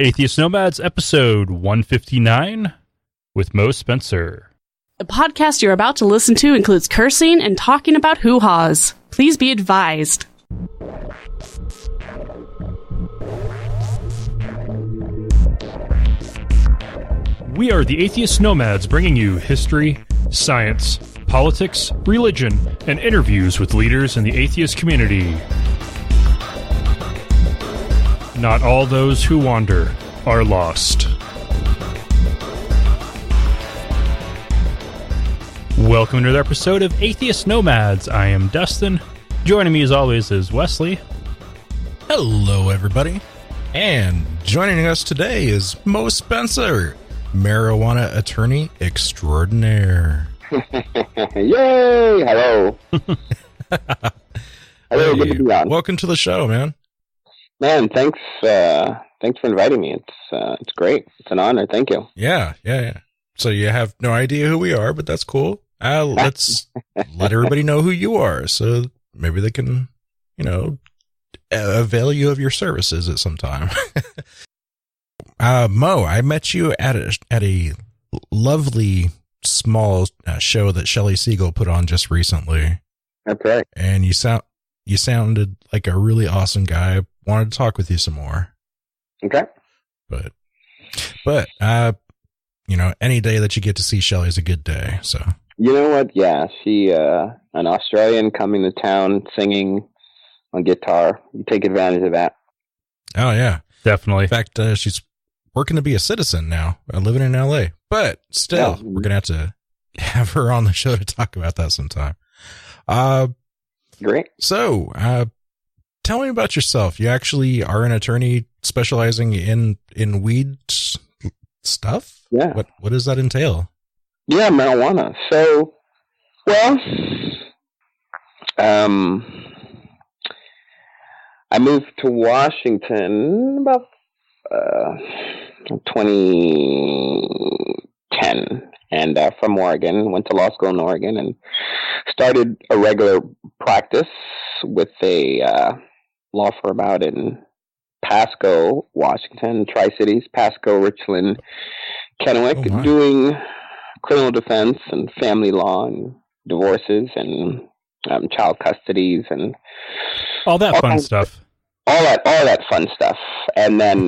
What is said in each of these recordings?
Atheist Nomads, episode 159, with Moe Spencer. The podcast you're about to listen to includes cursing and talking about hoo-haws. Please be advised. We are the Atheist Nomads, bringing you history, science, politics, religion, and interviews with leaders in the atheist community. Not all those who wander are lost. Welcome to another episode of Atheist Nomads. I am Dustin. Joining me as always is Wesley. Hello, everybody. And joining us today is Moe Spencer, marijuana attorney extraordinaire. Yay! Hello. Hello, good to be on. Welcome to the show, man. Man, thanks for inviting me. It's great. It's an honor. Thank you. Yeah. So you have no idea who we are, but that's cool. Let's let everybody know who you are, so maybe they can, avail you of your services at some time. Moe, I met you at a lovely small show that Shelley Siegel put on just recently. That's right. And you sounded like a really awesome guy. Wanted to talk with you some more. Okay. But any day that you get to see Shelley is a good day. So you know what? Yeah, she an Australian coming to town singing on guitar. You take advantage of that. Oh yeah, definitely. In fact, she's working to be a citizen now, living in LA. But still, we're gonna have to have her on the show to talk about that sometime. Great. So, tell me about yourself. You actually are an attorney specializing in weed stuff? Yeah. What does that entail? Yeah, marijuana. So, I moved to Washington about 2010, and from Oregon. Went to law school in Oregon and started a regular practice with a law firm out in Pasco, Washington, Tri-Cities, Pasco, Richland, Kennewick, doing criminal defense and family law and divorces and child custodies and all that fun stuff. All that fun stuff. And then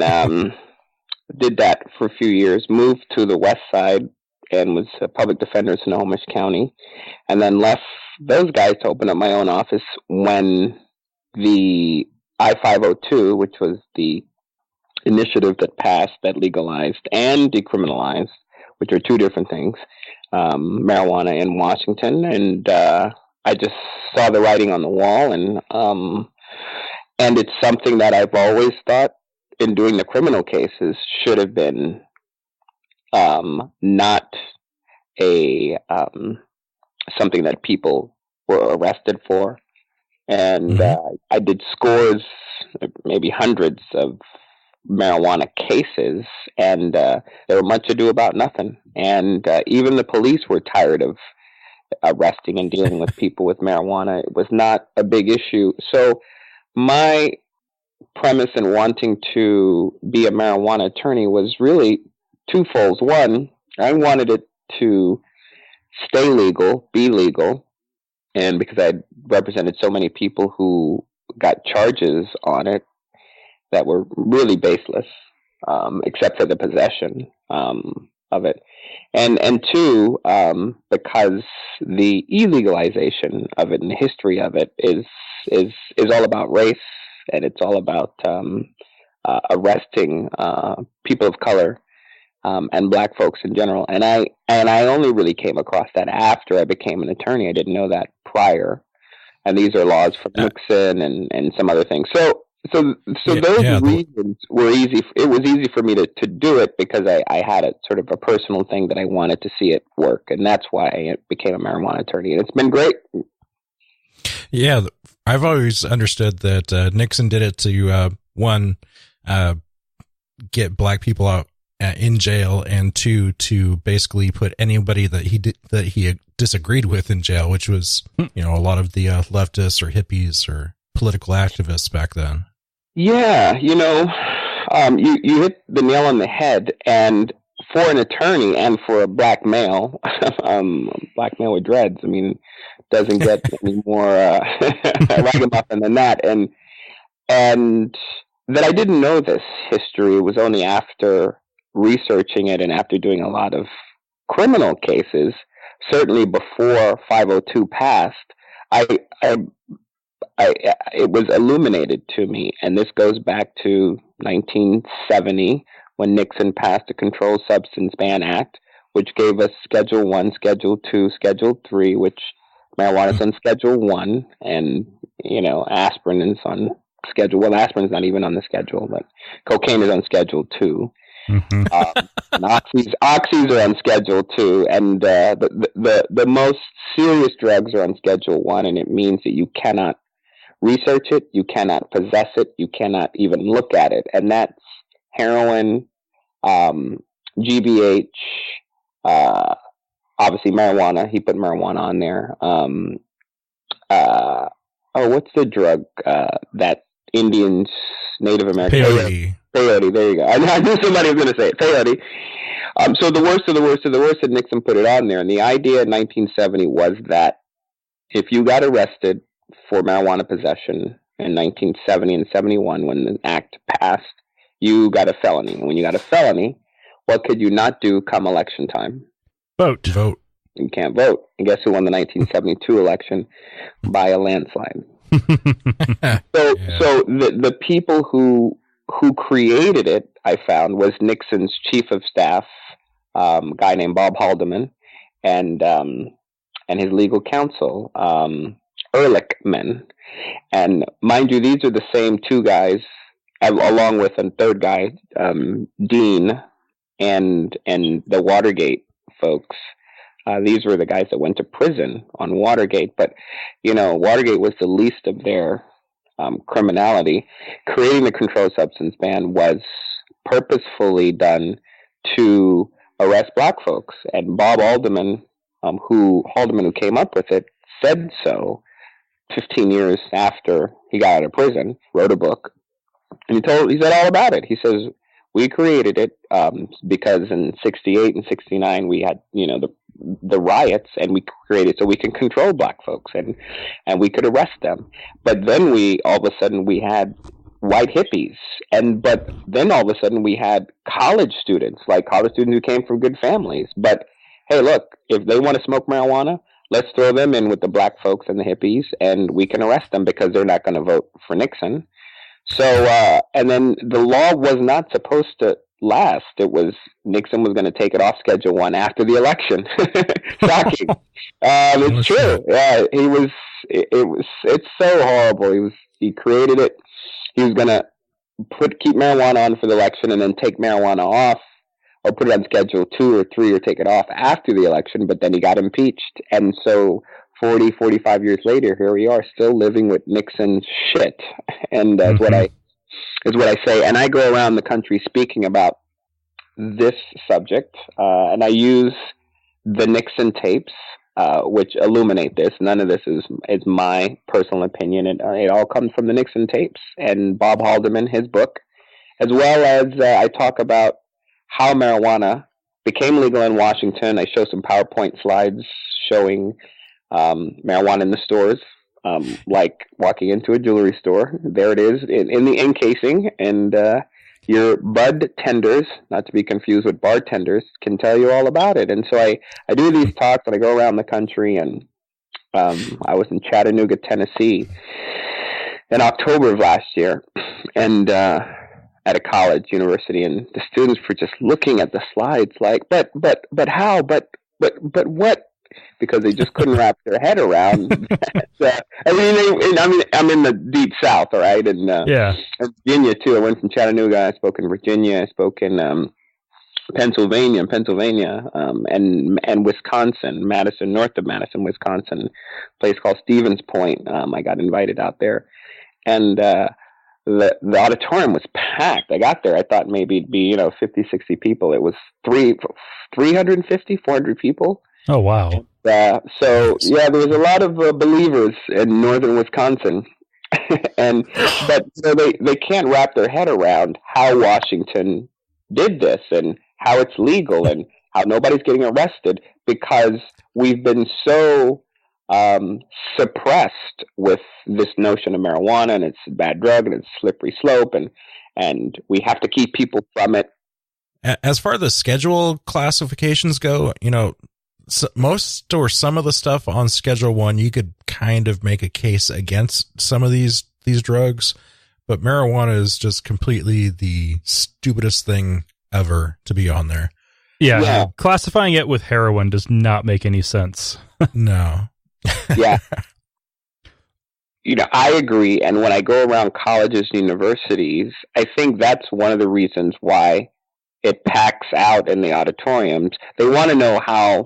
did that for a few years, moved to the west side and was a public defender in Snohomish County, and then left those guys to open up my own office when the I-502, which was the initiative that passed, that legalized and decriminalized, which are two different things, marijuana in Washington. And I just saw the writing on the wall, and it's something that I've always thought in doing the criminal cases should have been not a something that people were arrested for. And I did scores, maybe hundreds of marijuana cases, and there were much ado about nothing. And even the police were tired of arresting and dealing with people with marijuana. It was not a big issue. So my premise in wanting to be a marijuana attorney was really twofold. One, I wanted it to stay legal, be legal, and because I represented so many people who got charges on it that were really baseless, except for the possession of it, and two, because the illegalization of it and the history of it is all about race, and it's all about arresting people of color and black folks in general. And I only really came across that after I became an attorney. I didn't know that prior. And these are laws from Nixon and some other things. So those reasons were easy. It was easy for me to do it because I had a sort of a personal thing that I wanted to see it work. And that's why I became a marijuana attorney. And it's been great. Yeah. I've always understood that Nixon did it to, one, get black people out in jail, and two, to basically put anybody that he disagreed with in jail, which was, a lot of the leftists or hippies or political activists back then. Yeah, You hit the nail on the head, and for an attorney and for a black male, black male with dreads, I mean, doesn't get any more ragamuffin than that. And that I didn't know this history was only after researching it and after doing a lot of criminal cases. Certainly before 502 passed, I it was illuminated to me, and this goes back to 1970 when Nixon passed the Controlled Substance Ban Act, which gave us Schedule 1, Schedule 2, Schedule 3, which marijuana's on Schedule 1, and, aspirin is on Schedule, well, aspirin's not even on the schedule, but cocaine is on Schedule 2. Mm-hmm. And oxys are on Schedule 2, and the most serious drugs are on Schedule 1, and it means that you cannot research it, you cannot possess it, you cannot even look at it, and that's heroin, GBH, obviously marijuana. He put marijuana on there. What's the drug that Indians, Native Americans? Peyote. Peyote. There you go. I knew somebody was going to say it. Peyote. So the worst of the worst of the worst, and Nixon put it on there. And the idea in 1970 was that if you got arrested for marijuana possession in 1970 and 71, when the act passed, you got a felony. And when you got a felony, what could you not do come election time? Vote. You can't vote. And guess who won the 1972 election by a landslide? So the people who created it, I found, was Nixon's chief of staff, guy named Bob Haldeman, and his legal counsel, Ehrlichman. And mind you, these are the same two guys, along with a third guy, Dean, and the Watergate folks. These were the guys that went to prison on Watergate, but Watergate was the least of their criminality. Creating the controlled substance ban was purposefully done to arrest black folks, and Bob Haldeman, who came up with it, said so 15 years after he got out of prison, wrote a book, and he said all about it. He says, we created it because in 68 and 69 we had, the riots, and we created so we can control black folks and we could arrest them. But then all of a sudden we had white hippies, but then all of a sudden we had college students who came from good families. But hey, look, if they want to smoke marijuana, let's throw them in with the black folks and the hippies, and we can arrest them because they're not going to vote for Nixon. So, and then the law was not supposed to last. It was Nixon was going to take it off Schedule 1 after the election. Shocking. It's true. Yeah, it's so horrible. He created it. He was going to keep marijuana on for the election and then take marijuana off, or put it on Schedule 2 or 3 or take it off after the election, but then he got impeached. And so 45 years later, here we are still living with Nixon's shit. And that's what I say. And I go around the country speaking about this subject, and I use the Nixon tapes, which illuminate this. None of this is my personal opinion. It all comes from the Nixon tapes and Bob Haldeman, his book, as well as I talk about how marijuana became legal in Washington. I show some PowerPoint slides showing marijuana in the stores, like walking into a jewelry store. There it is in the encasing, and your bud tenders, not to be confused with bartenders, can tell you all about it. And so I do these talks, and I go around the country, and I was in Chattanooga, Tennessee in October of last year, and at a university, and the students were just looking at the slides like, but how, but what? Because they just couldn't wrap their head around that. I'm in the deep South, all right, and Virginia too. I went from Chattanooga. I spoke in Virginia. I spoke in Pennsylvania, and Wisconsin, Madison, north of Madison, Wisconsin, a place called Stevens Point. I got invited out there, and the auditorium was packed. I got there. I thought maybe it'd be 50, 60 people. It was 350, 400 people. Oh, wow. So, there was a lot of believers in northern Wisconsin. and but they can't wrap their head around how Washington did this and how it's legal and how nobody's getting arrested because we've been so suppressed with this notion of marijuana and it's a bad drug and it's a slippery slope and we have to keep people from it. As far as the schedule classifications go, most or some of the stuff on Schedule 1, you could kind of make a case against some of these drugs, but marijuana is just completely the stupidest thing ever to be on there. Yeah. Classifying it with heroin does not make any sense. No. Yeah. I agree. And when I go around colleges and universities, I think that's one of the reasons why it packs out in the auditoriums. They want to know how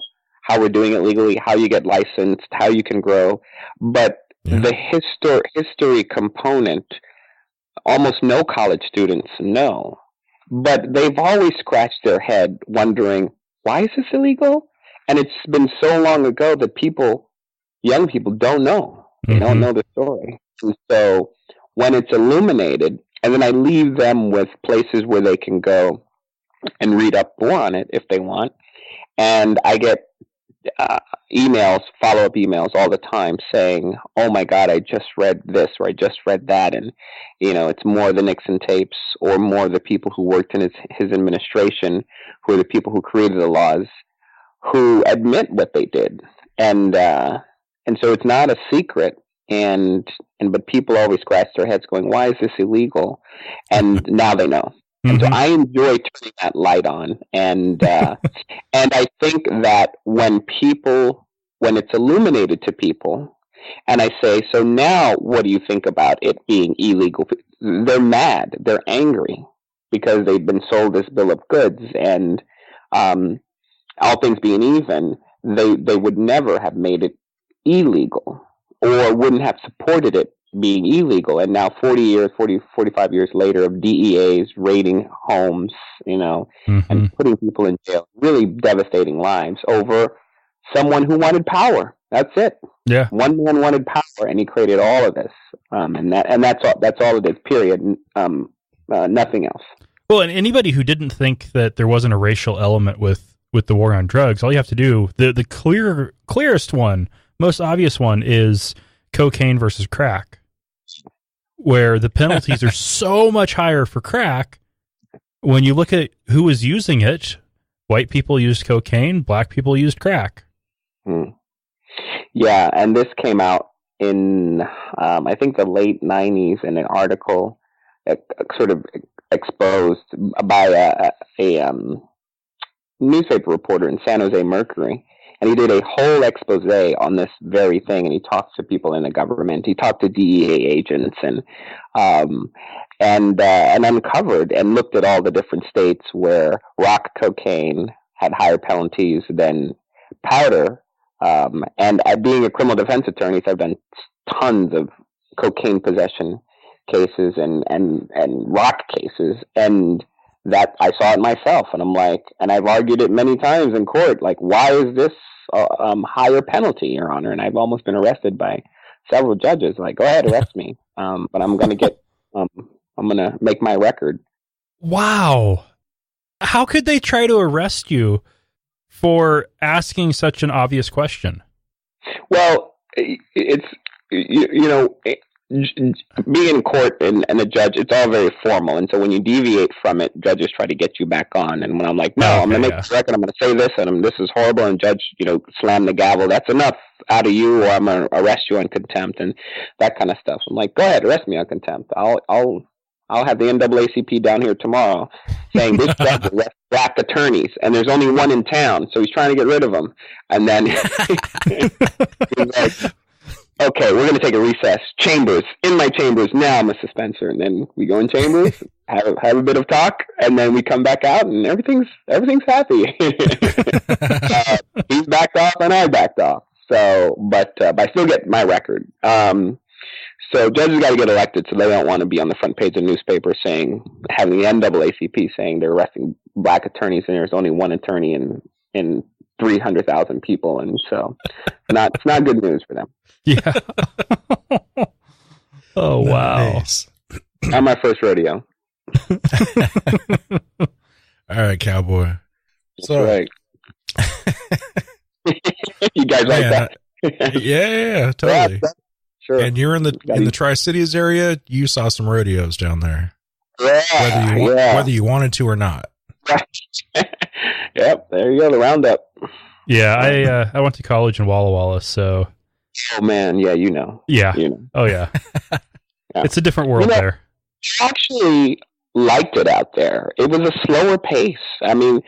we're doing it legally, how you get licensed, how you can grow. But the history component, almost no college students know. But they've always scratched their head wondering, why is this illegal? And it's been so long ago that young people don't know. They don't know the story. And so when it's illuminated, and then I leave them with places where they can go and read up more on it if they want. And I get follow-up emails all the time saying, oh my God, I just read this or I just read that. And, it's more the Nixon tapes or more the people who worked in his administration, who are the people who created the laws, who admit what they did. And so it's not a secret. But people always scratch their heads going, why is this illegal? And now they know. And so I enjoy turning that light on. And I think that when it's illuminated to people, and I say, so now what do you think about it being illegal? They're mad. They're angry because they've been sold this bill of goods. And all things being even, they would never have made it illegal or wouldn't have supported it being illegal. And now 45 years later of DEAs raiding homes, and putting people in jail, really devastating lives over someone who wanted power. That's it. Yeah. One man wanted power and he created all of this. And that's all it is, period. Nothing else. Well, and anybody who didn't think that there wasn't a racial element with the war on drugs, all you have to do, the clearest one, most obvious one is cocaine versus crack, where the penalties are so much higher for crack. When you look at who was using it, white people used cocaine, black people used crack. Yeah, and this came out in, I think, the late 90s in an article sort of exposed by a newspaper reporter in San Jose Mercury. And he did a whole expose on this very thing, and he talked to people in the government. He talked to DEA agents and uncovered and looked at all the different states where rock cocaine had higher penalties than powder. And being a criminal defense attorney, so I've done tons of cocaine possession cases and rock cases, and that I saw it myself, and I'm like, and I've argued it many times in court, like, why is this higher penalty, Your Honor? And I've almost been arrested by several judges, like, go ahead, arrest me, but I'm going to make my record. Wow. How could they try to arrest you for asking such an obvious question? Well, it's, being in court and a judge, it's all very formal, and so when you deviate from it, judges try to get you back on. And when I'm like, no, I'm gonna make this record, I'm gonna say this, and this is horrible, and judge, slam the gavel, that's enough out of you, or I'm gonna arrest you on contempt and that kind of stuff. I'm like, go ahead, arrest me on contempt. I'll have the NAACP down here tomorrow saying this judge arrests black attorneys, and there's only one in town, so he's trying to get rid of them. And then he's like, okay, we're going to take a recess. Chambers. In my chambers now, Mr. Spencer. And then we go in chambers, have a bit of talk, and then we come back out, and everything's happy. He's backed off, and I backed off. So, but I still get my record. So judges got to get elected, so they don't want to be on the front page of the newspaper having the NAACP saying they're arresting black attorneys, and there's only one attorney in 300,000 people, and so it's not good news for them. Yeah. Oh, wow. Nice. Not my first rodeo. All right, cowboy. That's So, right. You guys like man, that? yeah, totally. Yeah, sure. And you're in the Tri-Cities area. You saw some rodeos down there, whether you wanted to or not. Yep, there you go. The roundup. Yeah, I went to college in Walla Walla, so Oh man, yeah, you know. oh yeah, Yeah. it's a different world there. I actually liked it out there. It was a slower pace. I mean,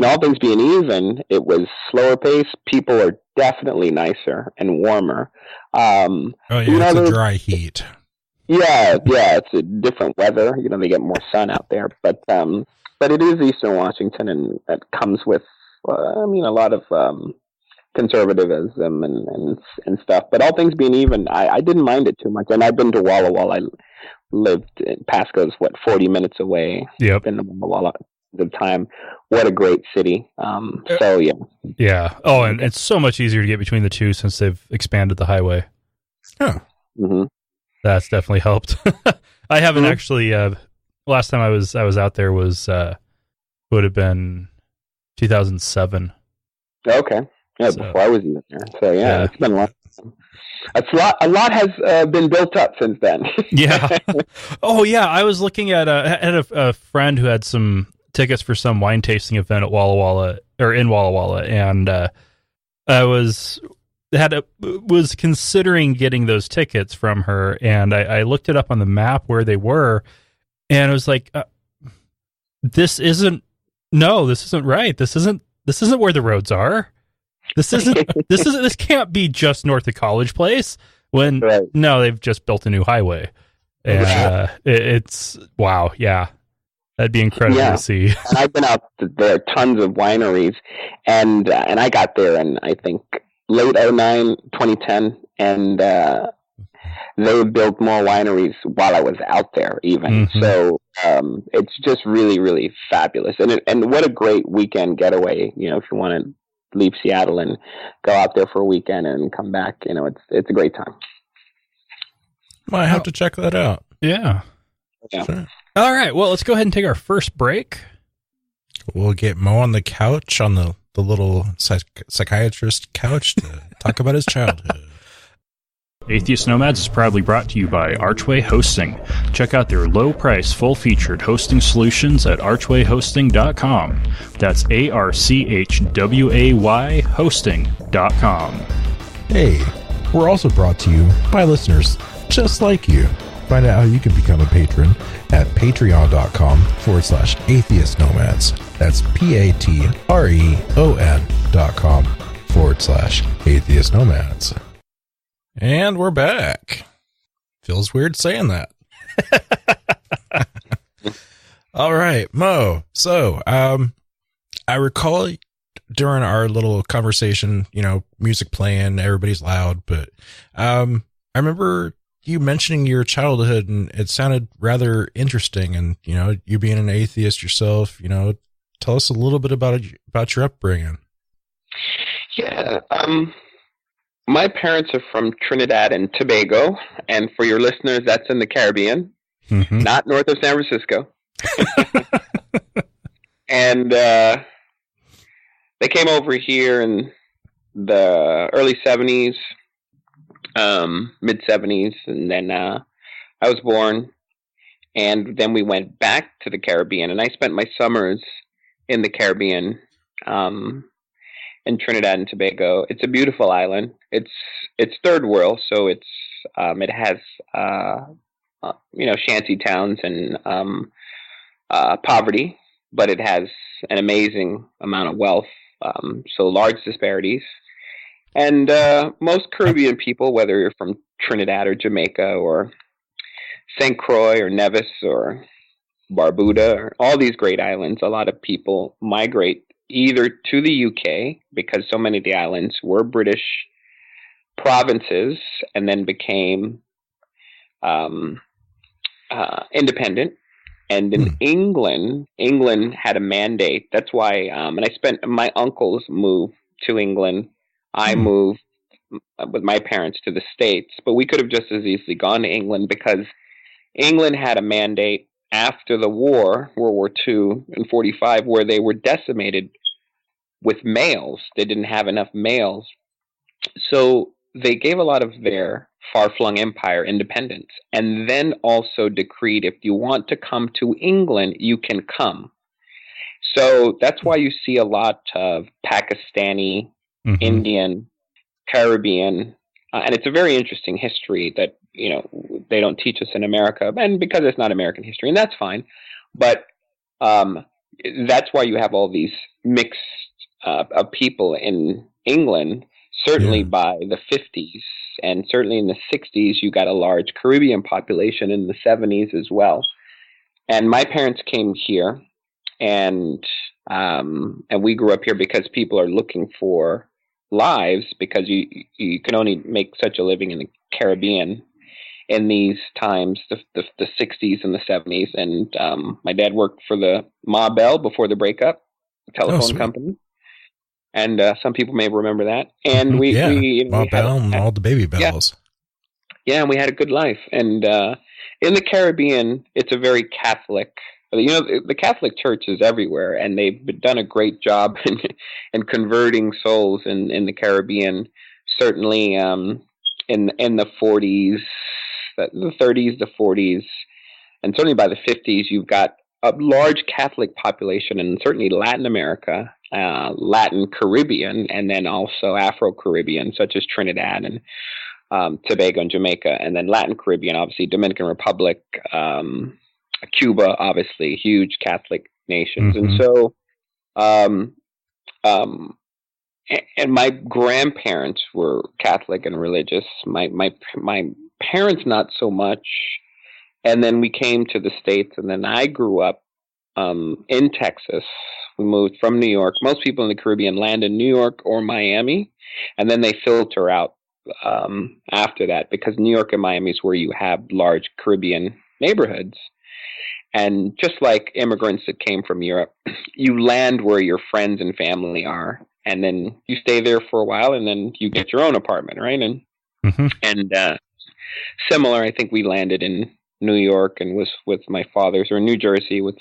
all things being even, it was slower pace. People are definitely nicer and warmer. Oh yeah, it's a dry heat. Yeah, it's a different weather. They get more sun out there, but it is Eastern Washington, and that comes with, a lot of conservatism and stuff. But all things being even, I didn't mind it too much. And I've been to Walla Walla. I lived in Pasco's, 40 minutes away. Yep. Been to Walla Walla the time. What a great city. So yeah. Yeah. Oh, and it's so much easier to get between the two since they've expanded the highway. Oh. Mm-hmm. That's definitely helped. I haven't actually. Last time I was out there was would have been 2007. Okay. Yeah, So, before I was even there. So yeah, yeah. it's been a lot. A lot has been built up since then. Yeah. Oh yeah, I was looking at I had a friend who had some tickets for some wine tasting event at Walla Walla or in Walla Walla, and I was considering getting those tickets from her, and I looked it up on the map where they were, and I was like, this isn't right. This isn't where the roads are. This can't be just north of College Place when Right. no, they've just built a new highway. And it's wow, yeah. That'd be incredible to see. And I've been out there, tons of wineries, and I got there in, I think, late 2009, 2010, and they built more wineries while I was out there even. Mhm. So it's just really, really fabulous. And what a great weekend getaway, if you want to leave Seattle and go out there for a weekend and come back, it's a great time. Might have to check that out. Yeah. Yeah. Sure. All right. Well, let's go ahead and take our first break. We'll get Mo on the couch, on the little psychiatrist couch, to talk about his childhood. Atheist Nomads is proudly brought to you by Archway Hosting. Check out their low-price, full-featured hosting solutions at archwayhosting.com. That's ARCHWAY hosting.com. Hey, we're also brought to you by listeners just like you. Find out how you can become a patron at patreon.com/atheist nomads. That's patreon.com/atheist nomads. And we're back. Feels weird saying that. All right, Mo. So, I recall during our little conversation, music playing, everybody's loud, but I remember you mentioning your childhood, and it sounded rather interesting. And you being an atheist yourself, tell us a little bit about your upbringing. Yeah. My parents are from Trinidad and Tobago, and for your listeners, that's in the Caribbean, not north of San Francisco. And they came over here in the early 70s, mid 70s, and then I was born, and then we went back to the Caribbean, and I spent my summers in the Caribbean, in Trinidad and Tobago. It's a beautiful island. It's third world, so it has shanty towns and poverty, but it has an amazing amount of wealth. So large disparities, and most Caribbean people, whether you're from Trinidad or Jamaica or St. Croix or Nevis or Barbuda or all these great islands, a lot of people migrate either to the UK, because so many of the islands were British provinces and then became independent. And in England had a mandate. That's why, and my uncles moved to England. I moved with my parents to the States, but we could have just as easily gone to England because England had a mandate after the war, World War II in 45, where they were decimated with males. They didn't have enough males. So they gave a lot of their far-flung empire independence and then also decreed if you want to come to England, you can come. So that's why you see a lot of Pakistani, Indian, Caribbean, and it's a very interesting history that they don't teach us in America, and because it's not American history, and that's fine. But that's why you have all these mixed of people in England. Certainly by the 50s, and certainly in the 60s, you got a large Caribbean population in the 70s as well. And my parents came here, and we grew up here because people are looking for lives, because you can only make such a living in the Caribbean in these times, the 60s and the 70s. And my dad worked for the Ma Bell before the breakup, the telephone company. And some people may remember that. And Bob Bell and all the baby bells. Yeah, and we had a good life. And in the Caribbean, it's a very Catholic. The Catholic Church is everywhere, and they've done a great job in converting souls in the Caribbean. Certainly, in the 40s, the 30s, the 40s, and certainly by the 50s, you've got a large Catholic population, and certainly Latin America, Latin Caribbean, and then also Afro-Caribbean, such as Trinidad and Tobago and Jamaica, and then Latin Caribbean, obviously Dominican Republic, Cuba, obviously huge Catholic nations. And so, and my grandparents were Catholic and religious. My parents not so much. And then we came to the States, and then I grew up in Texas. We moved from New York. Most people in the Caribbean land in New York or Miami, and then they filter out after that, because New York and Miami is where you have large Caribbean neighborhoods. And just like immigrants that came from Europe, you land where your friends and family are, and then you stay there for a while, and then you get your own apartment, right? And similar, I think we landed in New York and was with my father's, or New Jersey with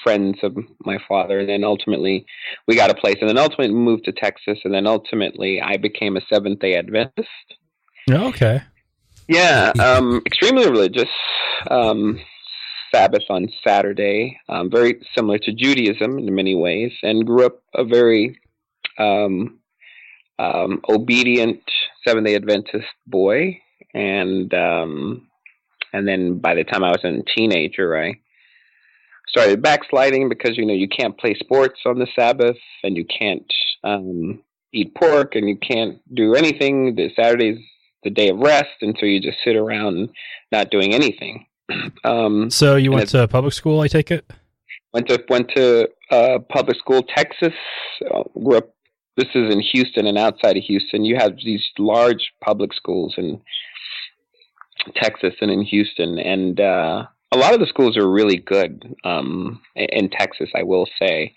friends of my father. And then ultimately we got a place, and then ultimately moved to Texas. And then ultimately I became a Seventh-day Adventist. Okay. Yeah. Extremely religious. Sabbath on Saturday, very similar to Judaism in many ways, and grew up a very obedient Seventh-day Adventist boy. And then by the time I was a teenager, I started backsliding because, you can't play sports on the Sabbath, and you can't eat pork, and you can't do anything. The Saturday's the day of rest, and so you just sit around not doing anything. So you went to public school, I take it? Went to public school, Texas. Grew up. This is in Houston, and outside of Houston, you have these large public schools in Texas and in Houston, and a lot of the schools are really good in Texas, I will say.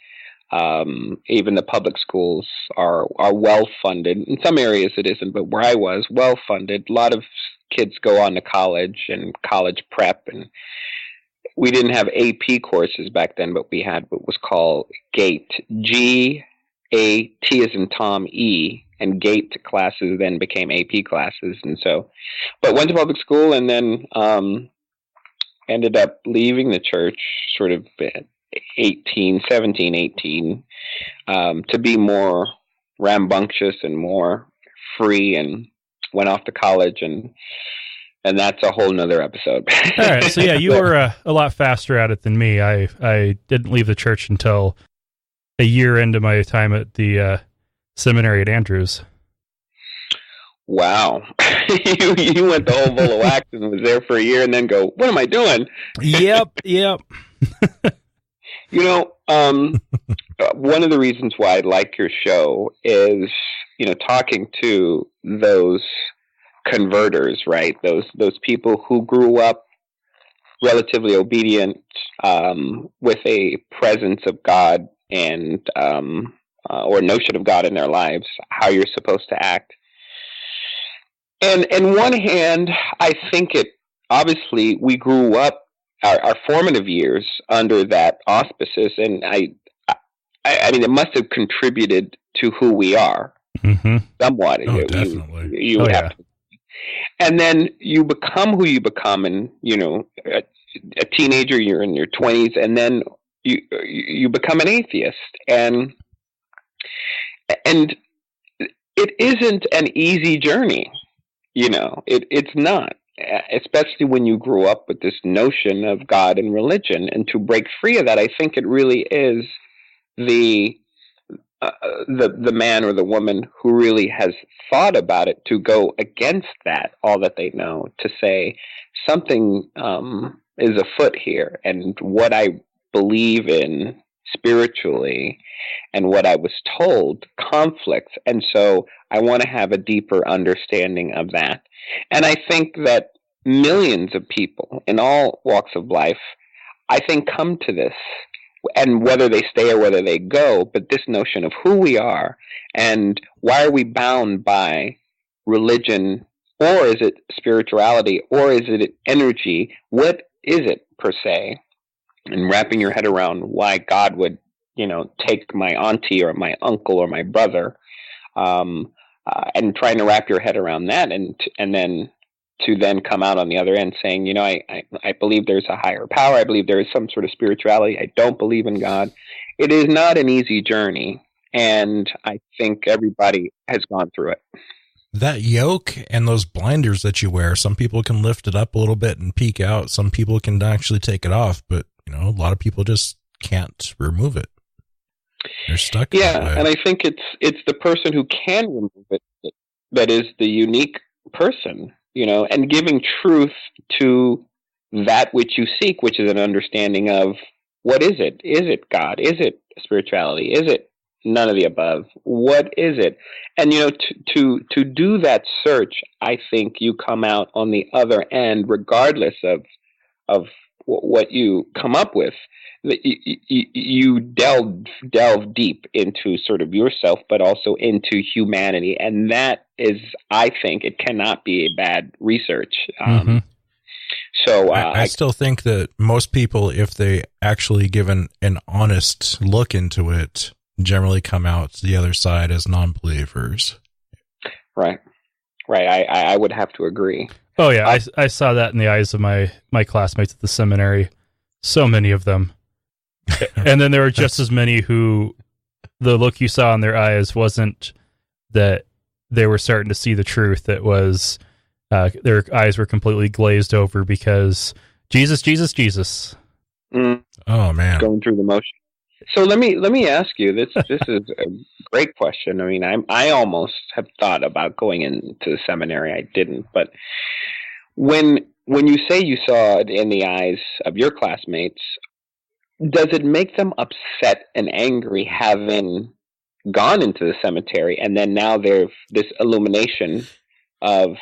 Even the public schools are well funded. In some areas it isn't, but where I was, well funded. A lot of kids go on to college and college prep, and we didn't have AP courses back then, but we had what was called GATE, GAT as in Tom, E, and GATE classes then became AP classes. And so, but went to public school, and then ended up leaving the church sort of 18, to be more rambunctious and more free, and went off to college, and that's a whole nother episode. All right. So yeah, you were a lot faster at it than me. I didn't leave the church until a year into my time at the seminary at Andrews. Wow. you went the whole bowl of wax and was there for a year, and then go, what am I doing? Yep. One of the reasons why I like your show is, talking to those converters, right? Those people who grew up relatively obedient, with a presence of God and or notion of God in their lives, how you're supposed to act. And one hand, I think it obviously we grew up our formative years under that auspices, and I mean, it must have contributed to who we are Mm-hmm. somewhat. Oh, definitely. You would have to, and then you become who you become, and a teenager, you're in your 20s, and then you become an atheist, and it isn't an easy journey. It's not, especially when you grew up with this notion of God and religion, and to break free of that, I think it really is the the man or the woman who really has thought about it to go against that, all that they know, to say something is afoot here, and what I believe in spiritually and what I was told conflicts, and so I want to have a deeper understanding of that. And I think that millions of people in all walks of life, I think, come to this, and whether they stay or whether they go, but this notion of who we are and why are we bound by religion, or is it spirituality, or is it energy? What is it per se? And wrapping your head around why God would, take my auntie or my uncle or my brother, and trying to wrap your head around that, and then to then come out on the other end saying, I believe there's a higher power. I believe there is some sort of spirituality. I don't believe in God. It is not an easy journey, and I think everybody has gone through it. That yoke and those blinders that you wear, some people can lift it up a little bit and peek out. Some people can actually take it off, but a lot of people just can't remove it. They're stuck. Yeah, and I think it's the person who can remove it that is the unique person, and giving truth to that which you seek, which is an understanding of what is it? Is it God? Is it spirituality? Is it none of the above? What is it? And to do that search, I think you come out on the other end, regardless of what you come up with. You delve deep into sort of yourself, but also into humanity, and that is, I think, it cannot be a bad research. So I still think that most people, if they actually give an honest look into it, generally come out the other side as non-believers. Right. I would have to agree. Oh yeah, I saw that in the eyes of my classmates at the seminary. So many of them. And then there were just as many who the look you saw in their eyes wasn't that they were starting to see the truth. It was their eyes were completely glazed over because Jesus. Mm. Oh man, going through the motion. So let me ask you this. This is a great question. I mean, I almost have thought about going into the seminary. I didn't, but when you say you saw it in the eyes of your classmates, does it make them upset and angry having gone into the cemetery, and then now there's this illumination of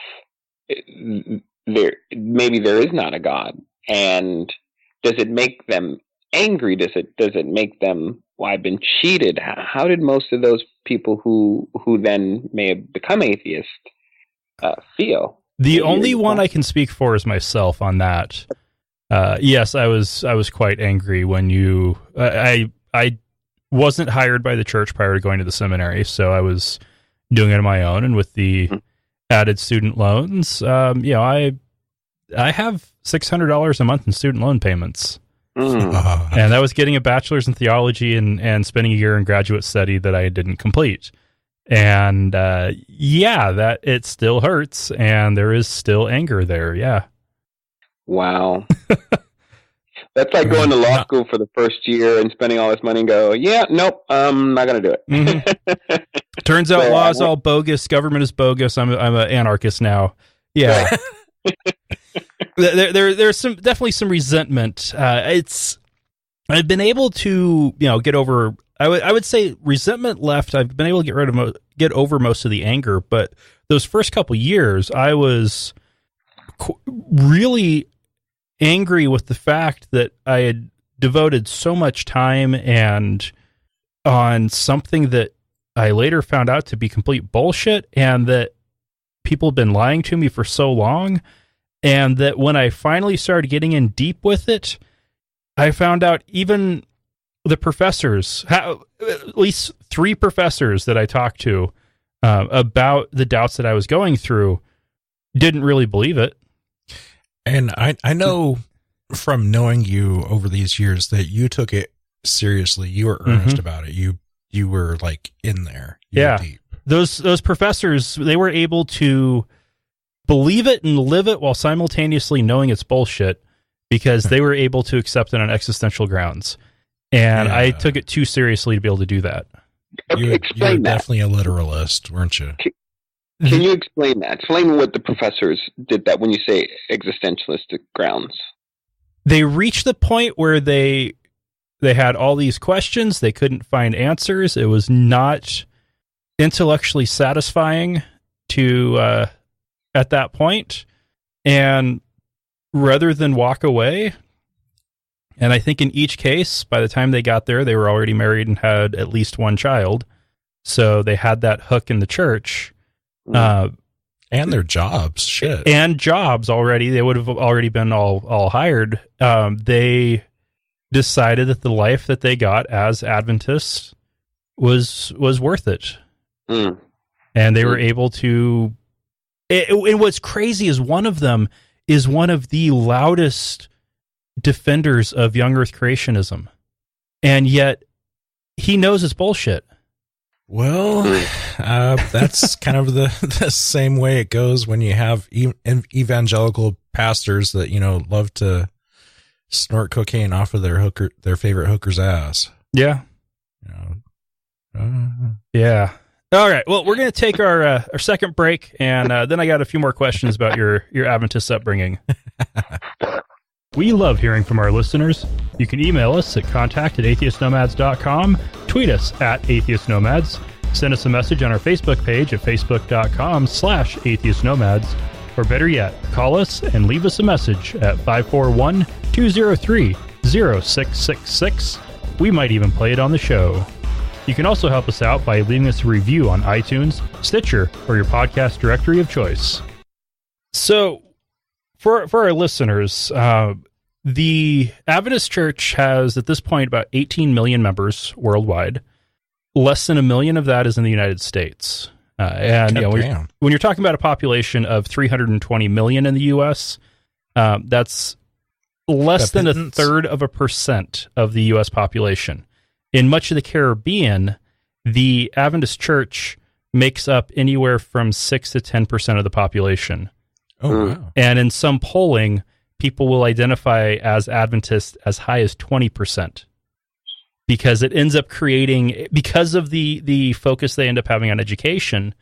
maybe there is not a God? And does it make them angry? Does it make them, well, I've been cheated? How did most of those people who then may have become atheists feel? The only one I can speak for is myself on that. Yes, I was quite angry when I wasn't hired by the church prior to going to the seminary, so I was doing it on my own, and with the added student loans, I have $600 a month in student loan payments. And that was getting a bachelor's in theology and spending a year in graduate study that I didn't complete. And that it still hurts, and there is still anger there. Yeah. Wow. That's like going to law school for the first year and spending all this money and go, nope, I'm not going to do it. Mm-hmm. Turns out law is all bogus. Government is bogus. I'm an anarchist now. Yeah. There's definitely some resentment. I've been able to, get over, I would say resentment left. I've been able to get over most of the anger, but those first couple years, I was really angry with the fact that I had devoted so much time and on something that I later found out to be complete bullshit, and that people had been lying to me for so long, and that when I finally started getting in deep with it, I found out even the professors, at least 3 professors that I talked to about the doubts that I was going through, didn't really believe it. And I know from knowing you over these years that you took it seriously. You were earnest about it. You were like in there. You were deep. Those professors, they were able to believe it and live it while simultaneously knowing it's bullshit, because they were able to accept it on existential grounds. And I took it too seriously to be able to do that. You were definitely a literalist, weren't you? Can you explain that? Explain what the professors did that when you say existentialistic grounds. They reached the point where they had all these questions. They couldn't find answers. It was not intellectually satisfying to at that point. And rather than walk away, and I think in each case, by the time they got there, they were already married and had at least one child. So they had that hook in the church. And their jobs, shit. And jobs already. They would have already been all hired. They decided that the life that they got as Adventists was worth it. And they were able to... And what's crazy is one of them is one of the loudest defenders of young earth creationism. And yet he knows it's bullshit. Well, that's kind of the same way it goes when you have evangelical pastors that, love to snort cocaine off of their favorite hooker's ass. Yeah. Yeah. All right. Well, we're going to take our second break, and then I got a few more questions about your Adventist upbringing. We love hearing from our listeners. You can email us at contact@atheistnomads.com, tweet us @atheistnomads, send us a message on our Facebook page at facebook.com/atheistnomads, or better yet, call us and leave us a message at 541-203-0666. We might even play it on the show. You can also help us out by leaving us a review on iTunes, Stitcher, or your podcast directory of choice. So, for our listeners, the Adventist Church has, at this point, about 18 million members worldwide. Less than 1 million of that is in the United States. And when you're talking about a population of 320 million in the U.S., that's less than 0.33% of the U.S. population. In much of the Caribbean, the Adventist Church makes up anywhere from 6 to 10% of the population. Oh, wow. And in some polling, people will identify as Adventist as high as 20%, because it ends up creating, because of the focus they end up having on education,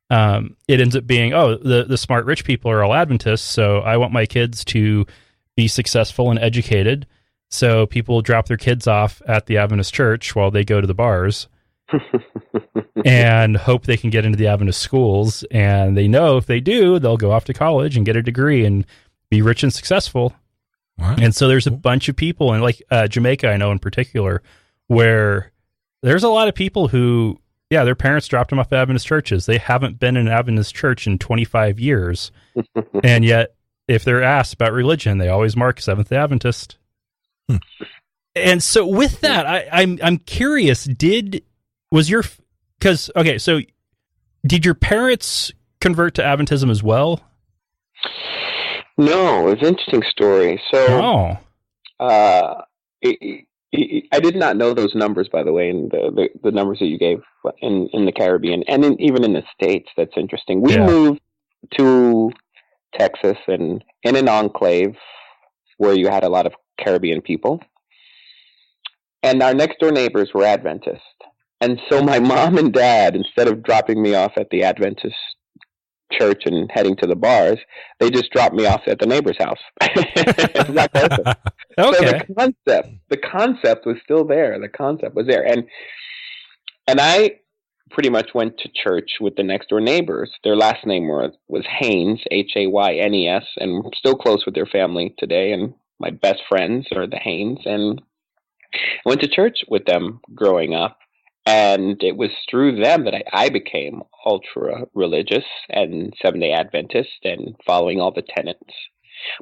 it ends up being, the smart rich people are all Adventists, so I want my kids to be successful and educated. So people drop their kids off at the Adventist church while they go to the bars and hope they can get into the Adventist schools. And they know if they do, they'll go off to college and get a degree and be rich and successful. Wow. And so there's a bunch of people, and like Jamaica, I know in particular, where there's a lot of people who, their parents dropped them off at Adventist churches. They haven't been in an Adventist church in 25 years. And yet, if they're asked about religion, they always mark Seventh-day Adventist. And so with that, I'm curious, did your parents convert to Adventism as well? No, it was an interesting story. So, I did not know those numbers, by the way, and the numbers that you gave in the Caribbean and even in the States. That's interesting. We moved to Texas and in an enclave where you had a lot of Caribbean people. And our next door neighbors were Adventist. And so my mom and dad, instead of dropping me off at the Adventist church and heading to the bars, they just dropped me off at the neighbor's house. Okay. So the concept was still there. The concept was there. And I pretty much went to church with the next door neighbors. Their last name was Haynes, Haynes, and I'm still close with their family today. And my best friends are the Haynes, and I went to church with them growing up. And it was through them that I became ultra religious and Seventh-day Adventist and following all the tenets.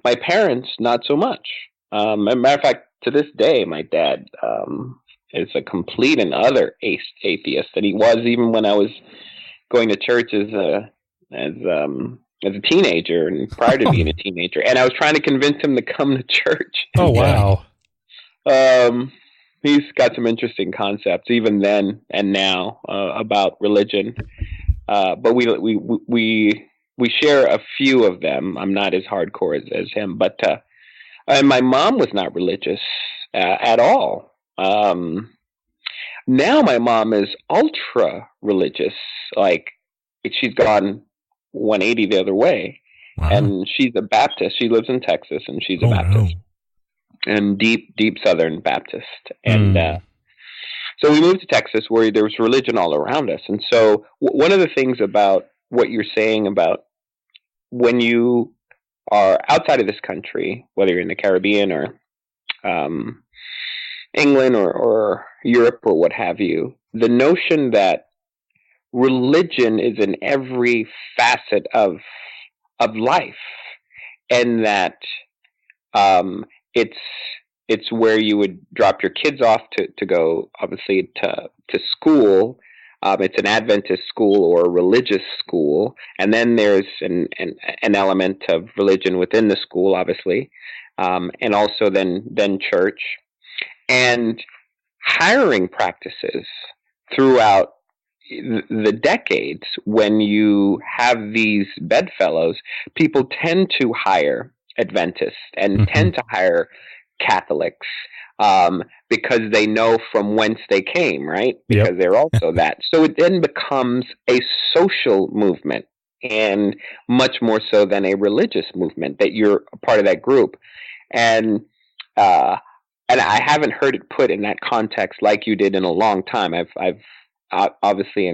My parents, not so much. As a matter of fact, to this day, my dad is a complete and utter atheist, and he was even when I was going to church as a teenager and prior to being a teenager. And I was trying to convince him to come to church. Oh, wow. He's got some interesting concepts even then and now about religion. But we share a few of them. I'm not as hardcore as him, but and my mom was not religious at all. Now my mom is ultra religious. Like she's gone 180 the other way. Wow. And she's a Baptist. She lives in Texas, and she's a Baptist. No. And deep Southern Baptist. And so we moved to Texas where there was religion all around us. And so one of the things about what you're saying about when you are outside of this country, whether you're in the Caribbean or England or Europe or what have you, the notion that religion is in every facet of life, and that it's where you would drop your kids off to go, obviously, to school. It's an Adventist school or a religious school, and then there's an element of religion within the school, obviously, and also then church, and hiring practices throughout the decades. When you have these bedfellows, people tend to hire Adventists and tend to hire Catholics because they know from whence they came, right? Because they're also that. So it then becomes a social movement, and much more so than a religious movement, that you're a part of that group. And I haven't heard it put in that context like you did in a long time. I've obviously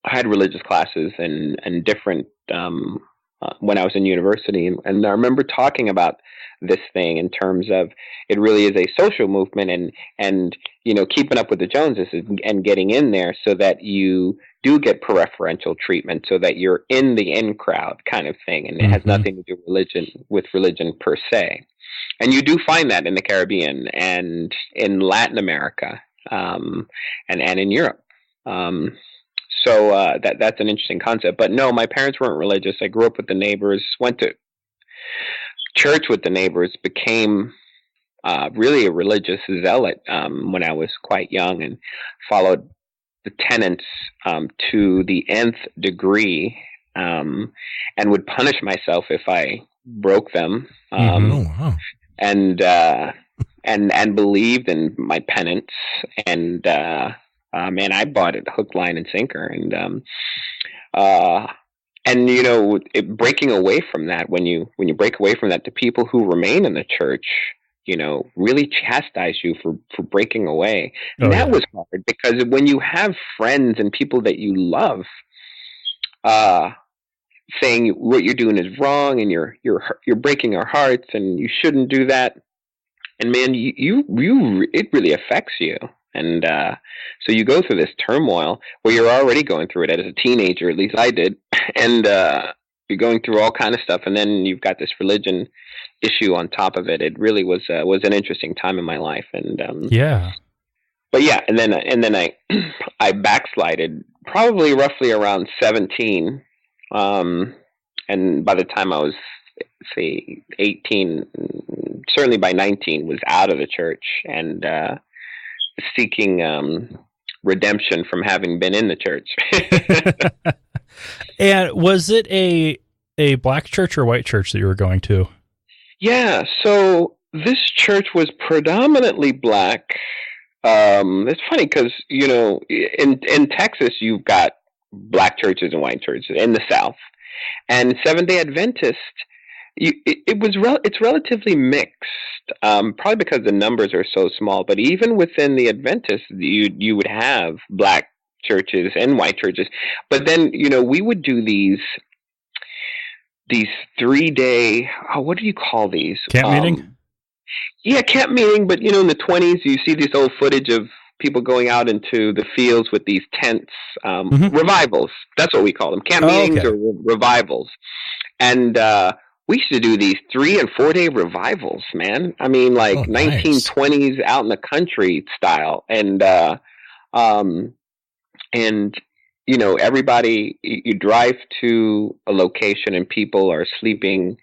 I had religious classes and different when I was in university, and I remember talking about this thing in terms of it really is a social movement, and keeping up with the Joneses and getting in there so that you do get preferential treatment, so that you're in the in crowd kind of thing, and it has nothing to do with religion per se. And you do find that in the Caribbean and in Latin America, and in Europe. So that's an interesting concept. But no, my parents weren't religious. I grew up with the neighbors, went to church with the neighbors, became really a religious zealot when I was quite young, and followed the tenets to the nth degree, and would punish myself if I broke them. And believed in my penance, and man, I bought it hook, line, and sinker, and breaking away from that, when you break away from that, the people who remain in the church, really chastise you for breaking away. And that was hard, because when you have friends and people that you love, saying what you're doing is wrong and you're breaking our hearts and you shouldn't do that, and man, it really affects you. And so you go through this turmoil where you're already going through it as a teenager, at least I did, and you're going through all kind of stuff, and then you've got this religion issue on top of it. It really was an interesting time in my life, and but yeah, and then I backslided probably roughly around 17, and by the time I was, say, 18, certainly by 19, was out of the church and seeking redemption from having been in the church. And was it a black church or white church that you were going to? Yeah, so this church was predominantly black. It's funny because, in Texas, you've got black churches and white churches in the South. And Seventh-day Adventist, it's relatively mixed, probably because the numbers are so small. But even within the Adventists, you would have black churches and white churches. But then, we would do these 3-day, what do you call these? Camp meeting? Yeah, camp meeting. But, in the 20s, you see this old footage of people going out into the fields with these tents, revivals. That's what we call them, camp meetings or revivals. And we used to do these 3 and 4 day revivals, man. I mean, like 1920s out in the country style. And you know, everybody, you drive to a location and people are sleeping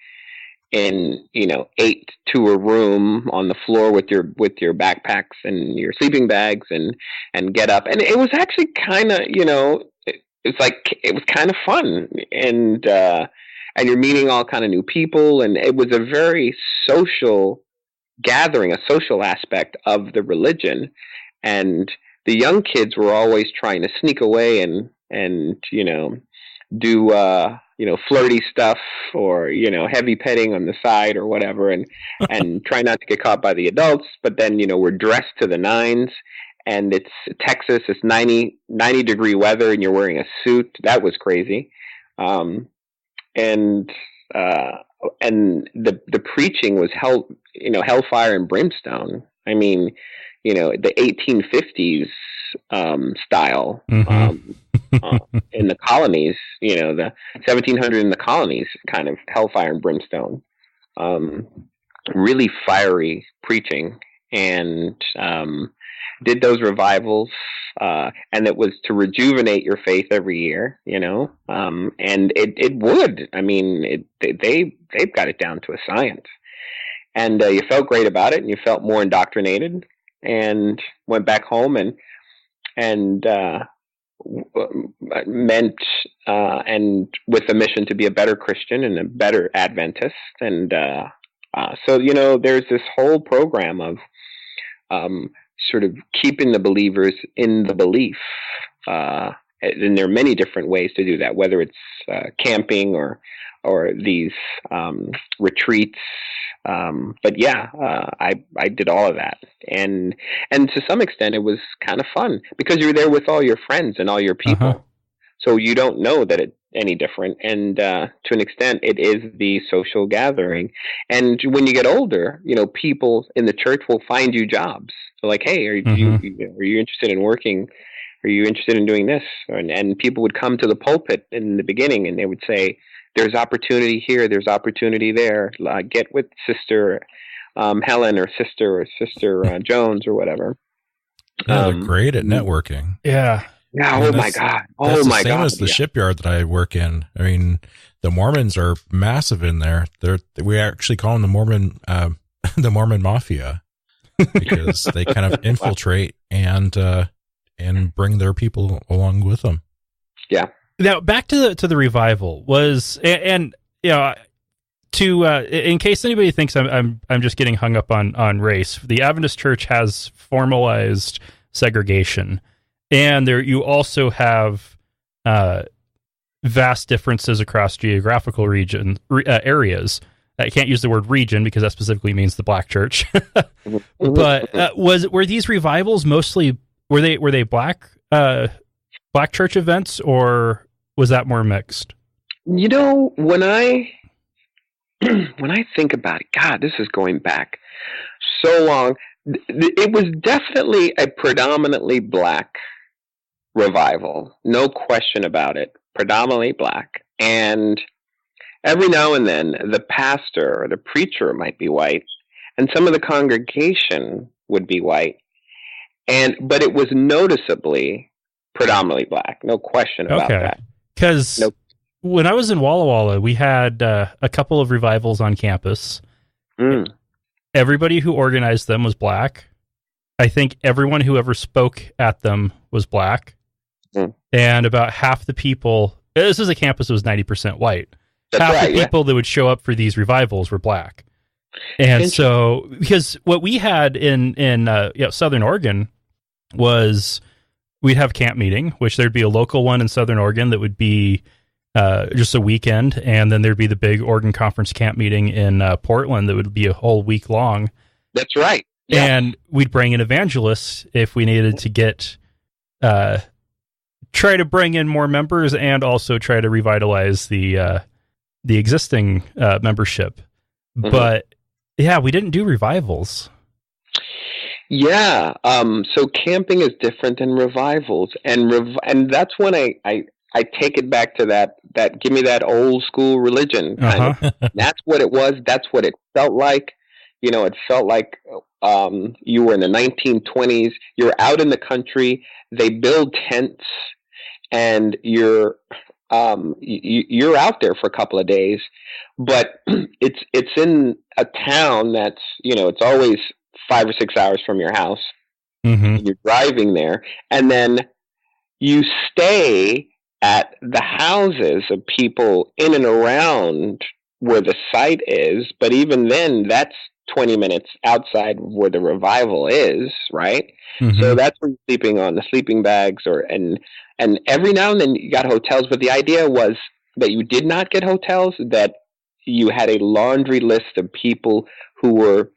in, you know, 8 to a room on the floor with your backpacks and your sleeping bags and get up. And it was actually kind of, you know, it was kind of fun. And you're meeting all kind of new people. And it was a very social gathering, a social aspect of the religion. And the young kids were always trying to sneak away and you know, do you know, flirty stuff or, you know, heavy petting on the side or whatever, and try not to get caught by the adults. But then, you know, we're dressed to the nines, and it's Texas, it's 90 degree weather, and you're wearing a suit. That was crazy. And the preaching was hellfire and brimstone. I mean, you know, the 1850s style in the colonies, you know, the 1700 in the colonies, kind of hellfire and brimstone, really fiery preaching, and did those revivals, and it was to rejuvenate your faith every year, you know, and it would. I mean, they've got it down to a science, and you felt great about it, and you felt more indoctrinated, and went back home and meant and with a mission to be a better Christian and a better Adventist. And so, you know, there's this whole program of sort of keeping the believers in the belief, and there are many different ways to do that, whether it's camping or these retreats. But yeah, I did all of that, and to some extent it was kind of fun because you're there with all your friends and all your people, so you don't know that it's any different. And to an extent, it is the social gathering. And when you get older, you know, people in the church will find you jobs. They're like, hey, are you interested in working? Are you interested in doing this? And people would come to the pulpit in the beginning, and they would say, there's opportunity here, there's opportunity there. Get with Sister Helen or Sister Jones or whatever. Yeah, they're great at networking. Yeah. Yeah. Oh my God. Oh my God. Same as the shipyard that I work in. I mean, the Mormons are massive in there. We actually call them the Mormon Mafia, because they kind of infiltrate and bring their people along with them. Yeah. Now back to the revival was, and you know, in case anybody thinks I'm just getting hung up on race, the Adventist Church has formalized segregation, and there you also have vast differences across geographical areas. I can't use the word region because that specifically means the Black Church. But were these revivals mostly were they Black Church events, or was that more mixed? You know, when I think about it, God, this is going back so long. It was definitely a predominantly Black revival, no question about it. Predominantly Black, and every now and then the pastor or the preacher might be white, and some of the congregation would be white, but it was noticeably predominantly Black, no question about that. Because when I was in Walla Walla, we had a couple of revivals on campus. Everybody who organized them was Black. I think everyone who ever spoke at them was Black. And about half the people, this is a campus that was 90% white. Half the people that would show up for these revivals were Black. And so, because what we had in Southern Oregon was, we'd have camp meeting, which there'd be a local one in Southern Oregon that would be just a weekend, and then there'd be the big Oregon Conference camp meeting in Portland that would be a whole week long. That's right. Yeah. And we'd bring in evangelists if we needed to get try to bring in more members and also try to revitalize the existing membership. But yeah, we didn't do revivals. Yeah. So camping is different than revivals, and and that's when I take it back to that give me that old school religion kind of. That's what it was. That's what it felt like. It felt like you were in the 1920s. You're out in the country. They build tents, and you're out there for a couple of days, but it's in a town that's it's always 5 or 6 hours from your house. Mm-hmm. You're driving there, and then you stay at the houses of people in and around where the site is, but even then, that's 20 minutes outside where the revival is, right? Mm-hmm. So that's where you're sleeping on the sleeping bags, and every now and then you got hotels, but the idea was that you did not get hotels, that you had a laundry list of people who were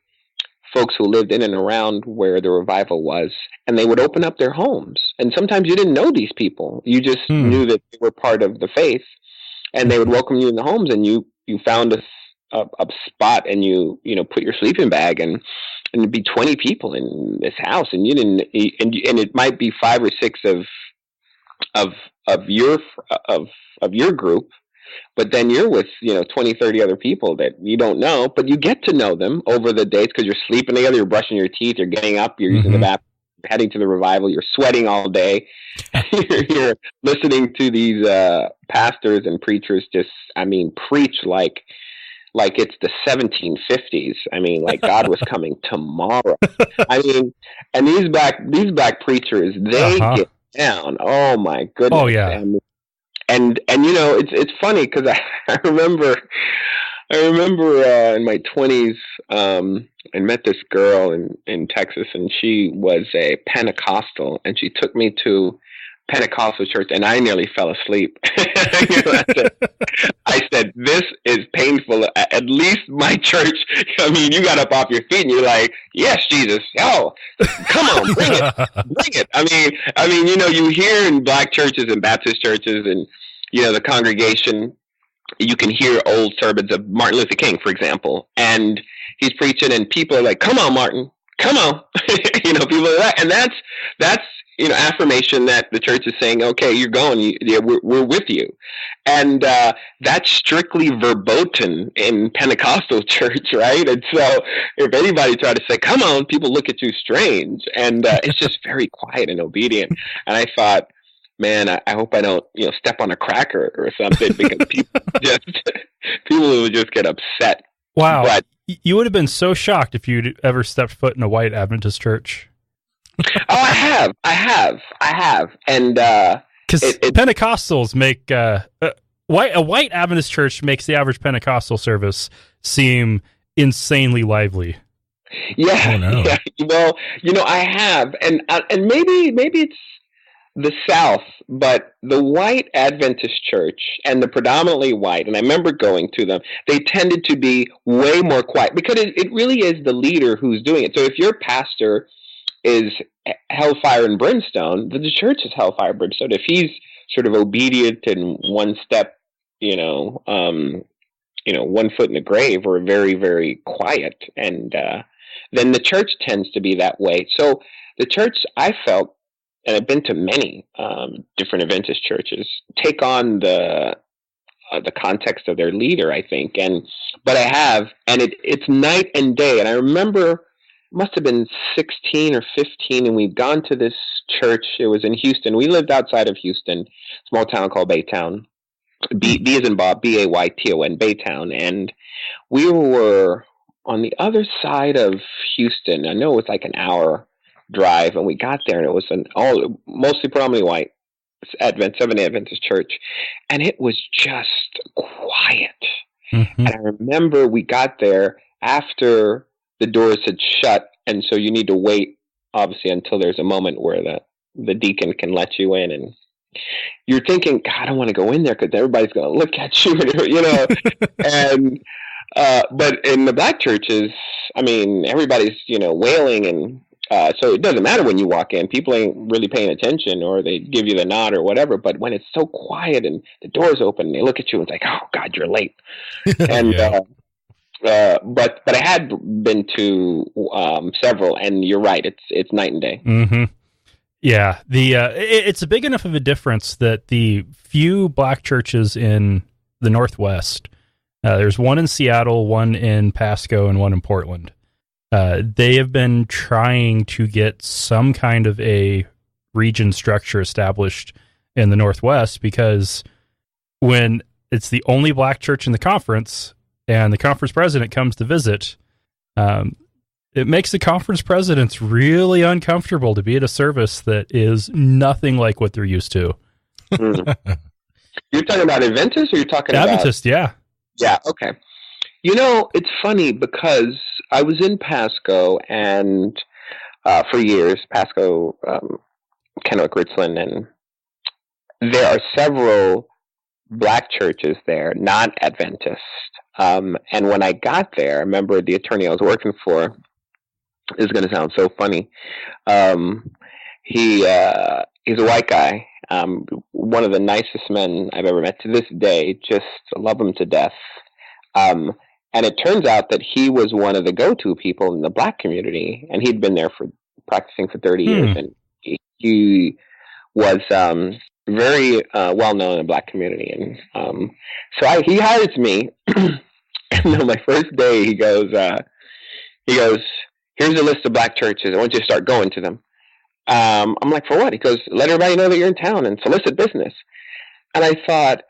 folks who lived in and around where the revival was, and they would open up their homes. And sometimes you didn't know these people. You just knew that they were part of the faith, and they would welcome you in the homes, and you found a spot, and you put your sleeping bag, and it'd be 20 people in this house, and you didn't, and it might be 5 or 6 of your group, but then you're with 20, 30 other people that you don't know, but you get to know them over the days because you're sleeping together, you're brushing your teeth, you're getting up, you're using the bathroom, heading to the revival, you're sweating all day. You're listening to these pastors and preachers just preach like it's the 1750s. Like God was coming tomorrow. And these black preachers, they get down. Oh my goodness. Oh yeah. And it's funny because I remember in my 20s, I met this girl in Texas, and she was a Pentecostal, and she took me to Pentecostal church, and I nearly fell asleep. I said, this is painful. At least my church, you got up off your feet and you're like, yes, Jesus. Oh, come on, bring it. Bring it. You hear in black churches and Baptist churches and, the congregation, you can hear old sermons of Martin Luther King, for example, and he's preaching and people are like, come on, Martin, come on. People are like that. And that's, affirmation that the church is saying, okay, you're going, we're with you. And that's strictly verboten in Pentecostal church, right? And so if anybody tried to say, come on, people look at you strange. And it's just very quiet and obedient. And I thought, man, I hope I don't, step on a cracker or something, because people will just get upset. Wow. But you would have been so shocked if you'd ever stepped foot in a white Adventist church. Oh, I have. And because Pentecostals make a white Adventist church makes the average Pentecostal service seem insanely lively. Yeah. Oh, no. Yeah. Well, I have, and maybe it's the South, but the white Adventist church and the predominantly white, and I remember going to them, they tended to be way more quiet because it really is the leader who's doing it. So if your pastor is hellfire and brimstone, then the church is hellfire and brimstone. If he's sort of obedient and one step, one foot in the grave, or very, very quiet, and then the church tends to be that way. So the church, I felt, and I've been to many different Adventist churches, take on the context of their leader, I think, but I have, and it's night and day. And I remember, must have been 16 or 15, and we'd gone to this church. It was in Houston. We lived outside of Houston, small town called Baytown. B as in Bob, Bayton, Baytown. And we were on the other side of Houston. I know it was like an hour drive, and we got there, and it was mostly predominantly white Seventh-day Adventist church, and it was just quiet. And I remember we got there after the doors had shut, and so you need to wait, obviously, until there's a moment where the deacon can let you in, and you're thinking, God, I don't want to go in there because everybody's going to look at you, and but in the black churches, everybody's wailing, and so it doesn't matter when you walk in. People ain't really paying attention, or they give you the nod or whatever. But when it's so quiet and the doors open and they look at you and it's like, oh God, you're late. And But I had been to several, and you're right. It's night and day. Mm-hmm. Yeah, it's a big enough of a difference that the few black churches in the Northwest, there's one in Seattle, one in Pasco, and one in Portland. They have been trying to get some kind of a region structure established in the Northwest, because when it's the only black church in the conference and the conference president comes to visit, it makes the conference presidents really uncomfortable to be at a service that is nothing like what they're used to. Mm. You're talking about Adventist, or you're talking Adventist, about... Yeah, okay. It's funny because I was in Pasco, and for years, Pasco, Kennewick, Richland, and there are several black churches there, not Adventist. And when I got there, I remember the attorney I was working for, this is going to sound so funny. He's a white guy, one of the nicest men I've ever met to this day. Just love him to death. And it turns out that he was one of the go-to people in the black community, and he'd been there for practicing for 30 years, and he was very well known in the black community. And so he hires me. And on my first day, he goes, "Here's a list of black churches. I want you to start going to them." I'm like, "For what?" He goes, "Let everybody know that you're in town and solicit business." And I thought,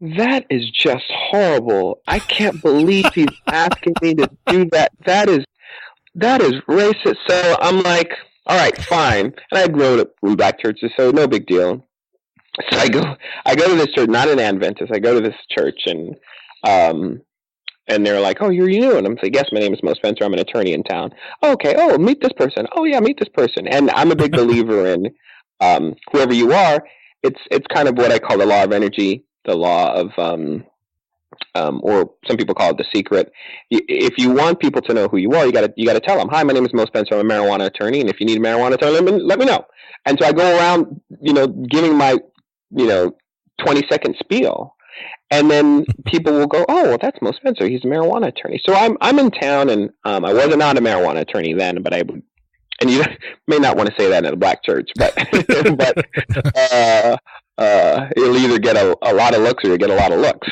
that is just horrible. I can't believe he's asking me to do that. That is racist. So I'm like, all right, fine. And I grew up in black churches, so no big deal. So I go to this church, not an Adventist. I go to this church, and they're like, "Oh, you're new?" And I'm like, "Yes, my name is Moe Spencer. I'm an attorney in town." "Oh, okay. Oh, meet this person." "Oh, yeah, meet this person." And I'm a big believer in whoever you are. It's kind of what I call the law of energy, the law of, or some people call it the secret. If you want people to know who you are, you got to tell them, "Hi, my name is Moe Spencer. I'm a marijuana attorney, and if you need a marijuana attorney, let me know." And so I go around, giving my 20-second spiel. And then people will go, "Oh, well, that's Moe Spencer. He's a marijuana attorney." So I'm in town, and I was not a marijuana attorney then, but and you may not want to say that in a black church, but you'll either get a lot of looks or you get a lot of looks.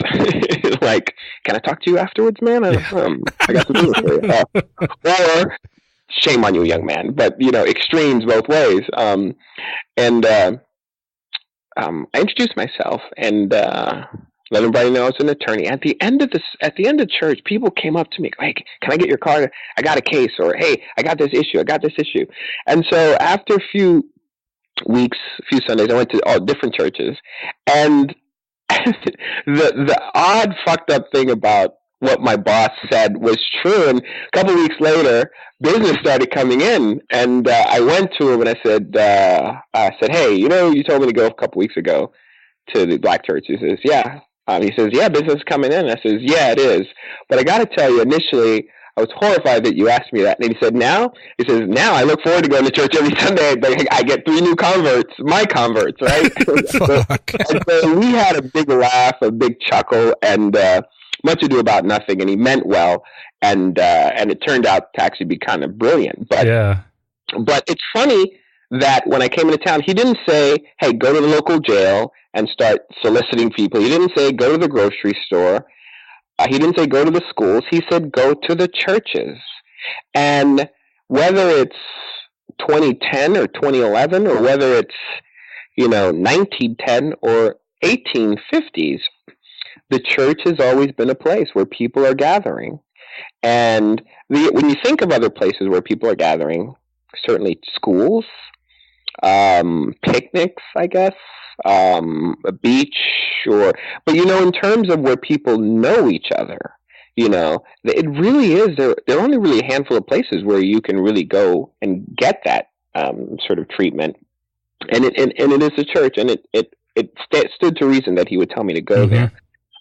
Like, "Can I talk to you afterwards, man? I got some news for you." Or, "Shame on you, young man." But extremes both ways. I introduced myself and let everybody know I was an attorney. At the end of church, people came up to me, "Hey, can I get your card? I got a case," or, "Hey, I got this issue. And so after a few weeks, a few Sundays, I went to all different churches, and the odd, fucked up thing about what my boss said was true. And a couple of weeks later, business started coming in, and I went to him and I said, "Hey, you told me to go a couple weeks ago to the black church." He says, "Yeah." He says, "Yeah, business is coming in." I says, "Yeah, it is. But I got to tell you, initially, I was horrified that you asked me that." And he said, "Now I look forward to going to church every Sunday. I get 3 new converts, my converts, right?" And so we had a big laugh, a big chuckle, and much ado about nothing. And he meant well, and it turned out to actually be kind of brilliant. But yeah. But it's funny that when I came into town, he didn't say, "Hey, go to the local jail and start soliciting people." He didn't say, "Go to the grocery store." He didn't say, "Go to the schools." He said, "Go to the churches." And whether it's 2010 or 2011, or whether it's 1910 or 1850s, the church has always been a place where people are gathering. And when you think of other places where people are gathering, certainly schools, picnics, I guess, a beach, but in terms of where people know each other, it really is, there are only really a handful of places where you can really go and get that sort of treatment. And it is a church, and it stood to reason that he would tell me to go there.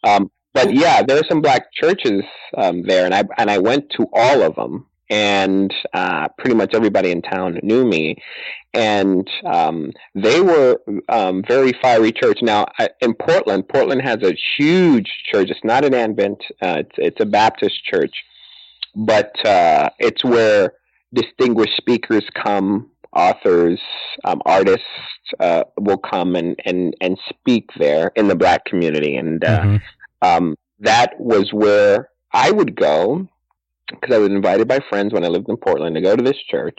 But yeah, there are some black churches there, and I went to all of them. and pretty much everybody in town knew me. And they were very fiery church. Now, in Portland has a huge church. It's not an Advent. It's a Baptist church, but it's where distinguished speakers come, authors, artists will come and speak there in the Black community. And that was where I would go, because I was invited by friends when I lived in Portland to go to this church.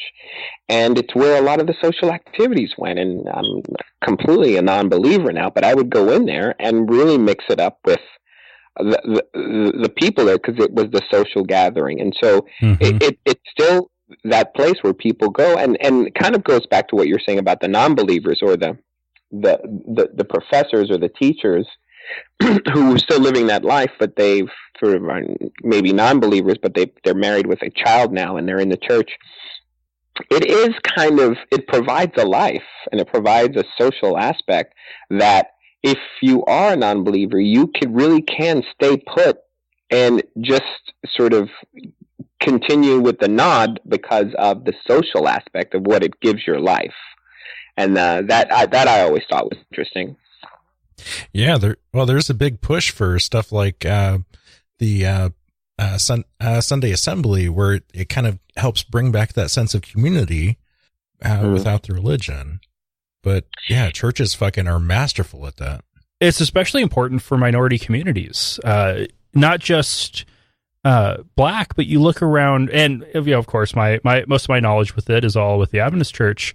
And it's where a lot of the social activities went. And I'm completely a non-believer now, but I would go in there and really mix it up with the people there, because it was the social gathering. And so it's still that place where people go, and it kind of goes back to what you're saying about the non-believers, or the professors or the teachers who are still living that life, but they've sort of are maybe non-believers, but they're married with a child now and they're in the church. It provides a life, and it provides a social aspect that if you are a non-believer, you really can stay put and just sort of continue with the nod because of the social aspect of what it gives your life. And that I always thought was interesting. Yeah, there's a big push for stuff like the Sunday Assembly, where it kind of helps bring back that sense of community without the religion. But yeah, churches fucking are masterful at that. It's especially important for minority communities, not just Black, but you look around, and of course, my most of my knowledge with it is all with the Adventist Church.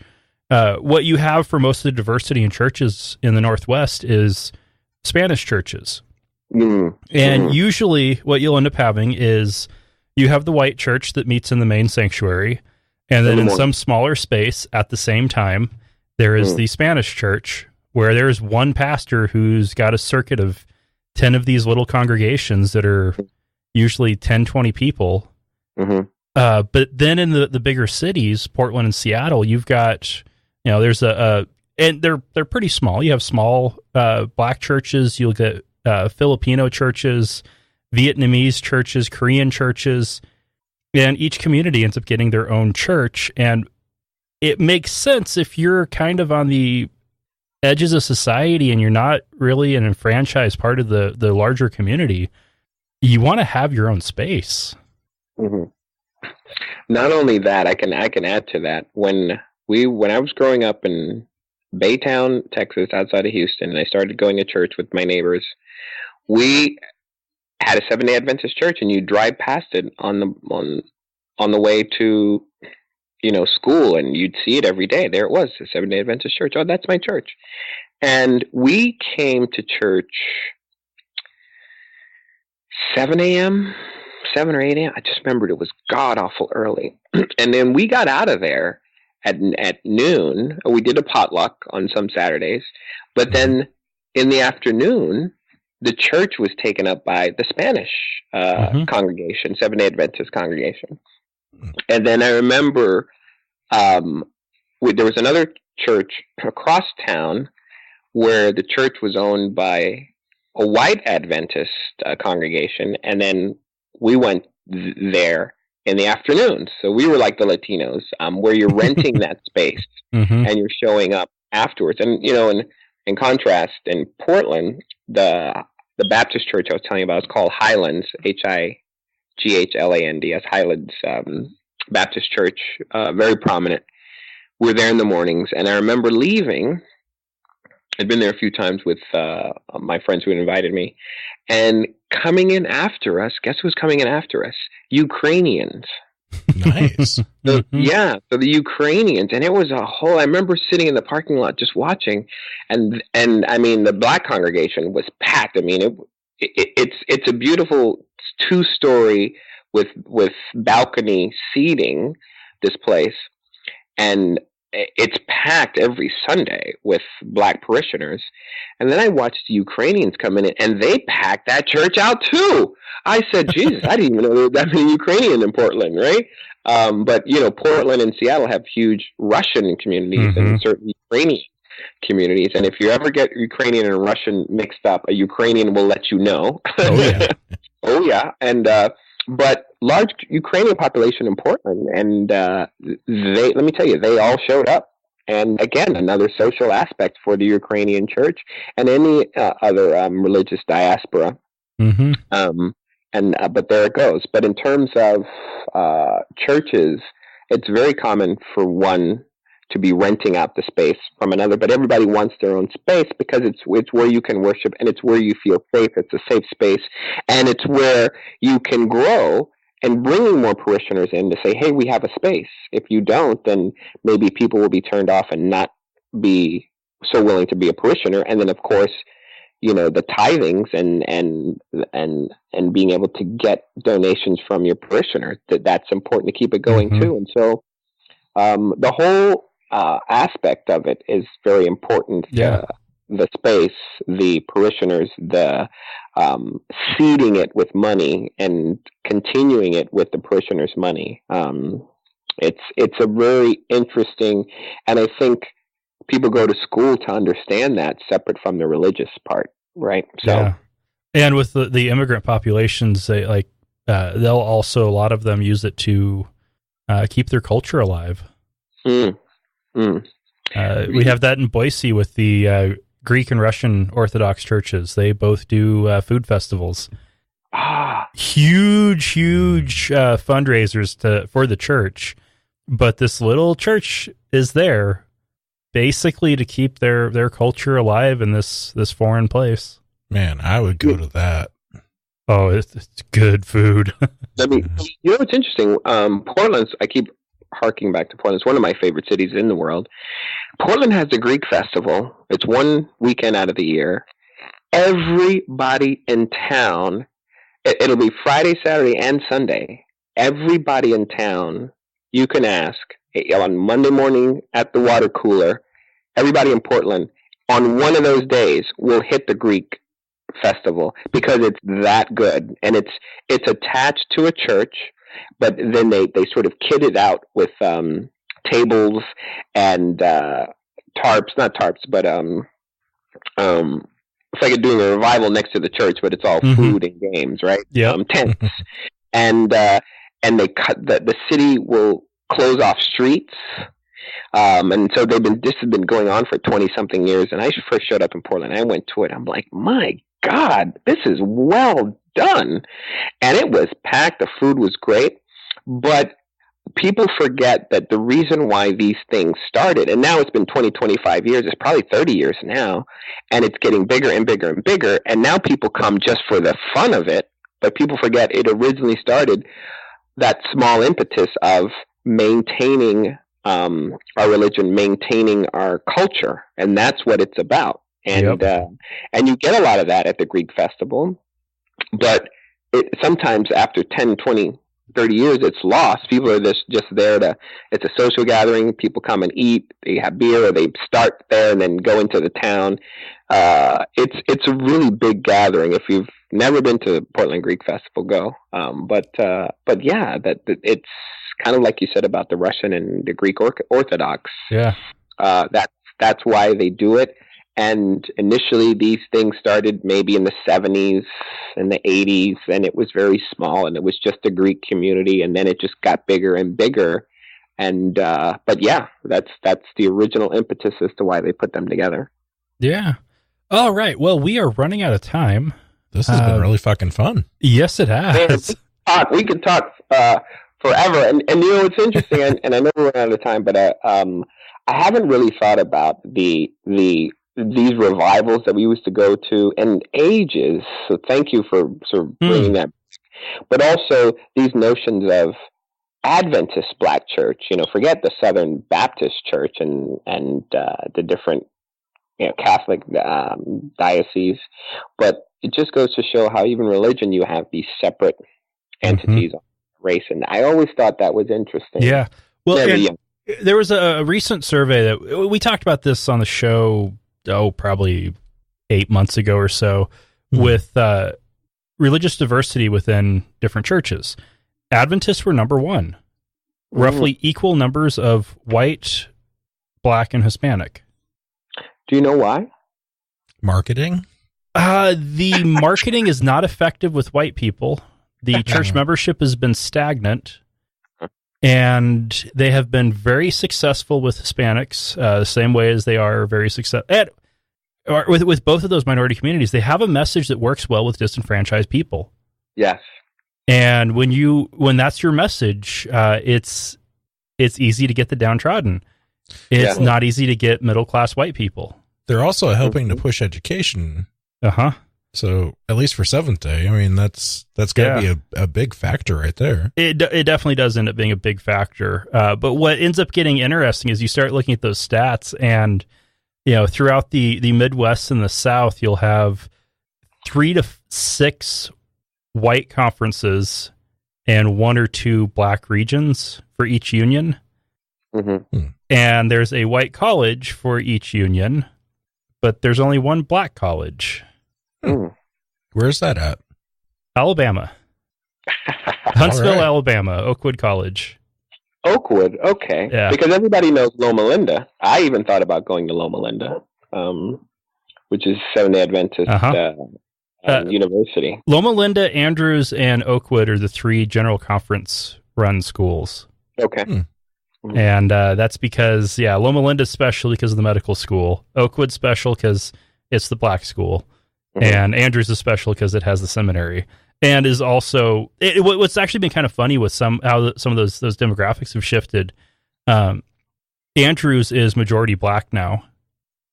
What you have for most of the diversity in churches in the Northwest is Spanish churches. And usually what you'll end up having is you have the white church that meets in the main sanctuary, and then in some smaller space at the same time, there is the Spanish church, where there's one pastor who's got a circuit of 10 of these little congregations that are usually 10, 20 people. But then in the bigger cities, Portland and Seattle, you've got, there's and they're pretty small. You have small Black churches. You'll get Filipino churches, Vietnamese churches, Korean churches, and each community ends up getting their own church. And it makes sense if you're kind of on the edges of society and you're not really an enfranchised part of the larger community. You want to have your own space. Not only that, I can add to that. When I was growing up in Baytown, Texas, outside of Houston, and I started going to church with my neighbors, we had a Seventh-day Adventist church, and you drive past it on the way to school, and you'd see it every day. There it was, the Seventh-day Adventist church. Oh, that's my church. And we came to church 7 a.m., 7 or 8 a.m. I just remembered it was god awful early. And then we got out of there at noon. We did a potluck on some Saturdays, but then in the afternoon, the church was taken up by the Spanish congregation, Seventh-day Adventist congregation. And then I remember there was another church across town where the church was owned by a white Adventist congregation, and then we went there in the afternoon. So we were like the Latinos, where you're renting that space and you're showing up afterwards. And in contrast, in Portland, the Baptist church I was telling you about is called Highlands, Highghland, Highlands Baptist Church, very prominent. We're there in the mornings, and I remember leaving. I'd been there a few times with my friends who had invited me, and coming in after us, guess who's coming in after us? Ukrainians. Nice. Yeah, so the Ukrainians, and it was I remember sitting in the parking lot just watching, and I mean, the Black congregation was packed. I mean, it's a beautiful 2-story with balcony seating, this place, and it's packed every Sunday with Black parishioners. And then I watched the Ukrainians come in, and they packed that church out too. I said, Jesus, I didn't even know there were that many Ukrainian in Portland, right? But Portland and Seattle have huge Russian communities and certain Ukrainian communities. And if you ever get Ukrainian and Russian mixed up, a Ukrainian will let you know. Oh yeah. Oh yeah. And but large Ukrainian population in Portland, and they, let me tell you, they all showed up. And again, another social aspect for the Ukrainian church and any other religious diaspora. Mm-hmm. But there it goes. But in terms of churches, it's very common for one to be renting out the space from another, but everybody wants their own space because it's where you can worship, and it's where you feel safe. It's a safe space, and it's where you can grow and bringing more parishioners in to say, hey, we have a space. If you don't, then maybe people will be turned off and not be so willing to be a parishioner. And then, of course, you know, the tithings and being able to get donations from your parishioners, that's important to keep it going too. And so the whole aspect of it is very important. The space, the parishioners, the seeding it with money and continuing it with the parishioners' money. It's a very interesting, and I think people go to school to understand that separate from the religious part, right? So, and with the immigrant populations, they they'll also, a lot of them use it to keep their culture alive. We have that in Boise with the Greek and Russian Orthodox churches. They both do food festivals. Huge fundraisers for the church, but this little church is there basically to keep their culture alive in this foreign place. Man, I would go to that. Oh, it's good food. I mean, you know what's interesting? Portland's, I keep harking back to Portland. It's one of my favorite cities in the world. Portland has the Greek festival. It's one weekend out of the year. Everybody in town, it'll be Friday, Saturday, and Sunday. Everybody in town, you can ask on Monday morning at the water cooler, everybody in Portland on one of those days will hit the Greek festival because it's that good. And it's attached to a church, but then they sort of kit it out with tables and tarps, not tarps, but it's like doing a revival next to the church, but it's all food and games, right? Yeah. Tents. And they cut the city will close off streets. And so this has been going on for 20 something years. And I first showed up in Portland. I went to it. I'm like, my God, this is well done. And it was packed. The food was great. But people forget that the reason why these things started, and now it's been 20, 25 years, it's probably 30 years now, and it's getting bigger and bigger and bigger. And now people come just for the fun of it. But people forget it originally started that small impetus of maintaining our religion, maintaining our culture. And that's what it's about. And and you get a lot of that at the Greek festival. But sometimes after 10, 20, 30 years, it's lost. People are just there it's a social gathering. People come and eat. They have beer, or they start there and then go into the town. It's a really big gathering. If you've never been to Portland Greek Festival, go. But yeah, that it's kind of like you said about the Russian and the Greek Orthodox. Yeah. That's why they do it. And initially, these things started maybe in the 70s and the 80s, and it was very small, and it was just a Greek community, and then it just got bigger and bigger. And but yeah, that's the original impetus as to why they put them together. Yeah. All right. Well, we are running out of time. This has been really fucking fun. Yes, it has. Man, we could talk forever, and you know it's interesting, and I know we're out of time, but I haven't really thought about these revivals that we used to go to in ages. So thank you for sort of bringing that. But also these notions of Adventist Black Church. You know, forget the Southern Baptist Church and the different Catholic dioceses, but it just goes to show how even religion, you have these separate entities on race, and I always thought that was interesting. Yeah. Well, there was a recent survey that we talked about this on the show. Probably 8 months ago or so, with religious diversity within different churches. Adventists were number one, roughly equal numbers of white, Black, and Hispanic. Do you know why? Marketing? The marketing is not effective with white people. The church membership has been stagnant, and they have been very successful with Hispanics, the same way as they are very successful with both of those minority communities. They have a message that works well with disenfranchised people. Yes. And when that's your message, it's easy to get the downtrodden. It's not easy to get middle-class white people. They're also helping to push education. Uh-huh. So at least for Seventh Day, I mean, that's got to be a big factor right there. It definitely does end up being a big factor. But what ends up getting interesting is you start looking at those stats, and throughout the Midwest and the South, you'll have 3 to 6 white conferences and 1 or 2 black regions for each union. Mm-hmm. And there's a white college for each union, but there's only 1 black college. Where's that at? Alabama. Huntsville, right. Alabama, Oakwood College. Oakwood, okay. Yeah. Because everybody knows Loma Linda. I even thought about going to Loma Linda, which is Seventh-day Adventist University. Loma Linda, Andrews, and Oakwood are the 3 general conference run schools. Okay. And that's because, Loma Linda's special because of the medical school. Oakwood's special because it's the black school. And Andrews is special because it has the seminary. And is also what's actually been kind of funny with some of those demographics have shifted. Andrews is majority black now.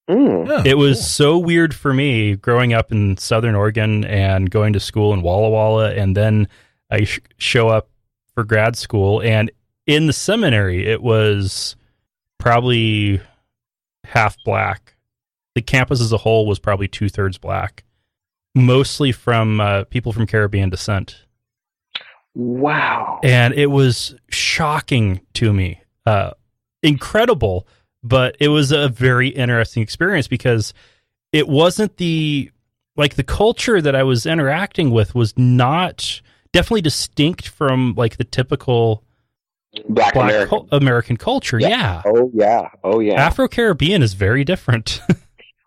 It was so weird for me growing up in Southern Oregon and going to school in Walla Walla, and then I show up for grad school, and in the seminary it was probably half black. The campus as a whole was probably 2/3 black. Mostly from people from Caribbean descent. Wow. And it was shocking to me. Incredible, but it was a very interesting experience because it wasn't the culture that I was interacting with was not definitely distinct from the typical black American culture. Yeah. Oh, yeah. Afro-Caribbean is very different.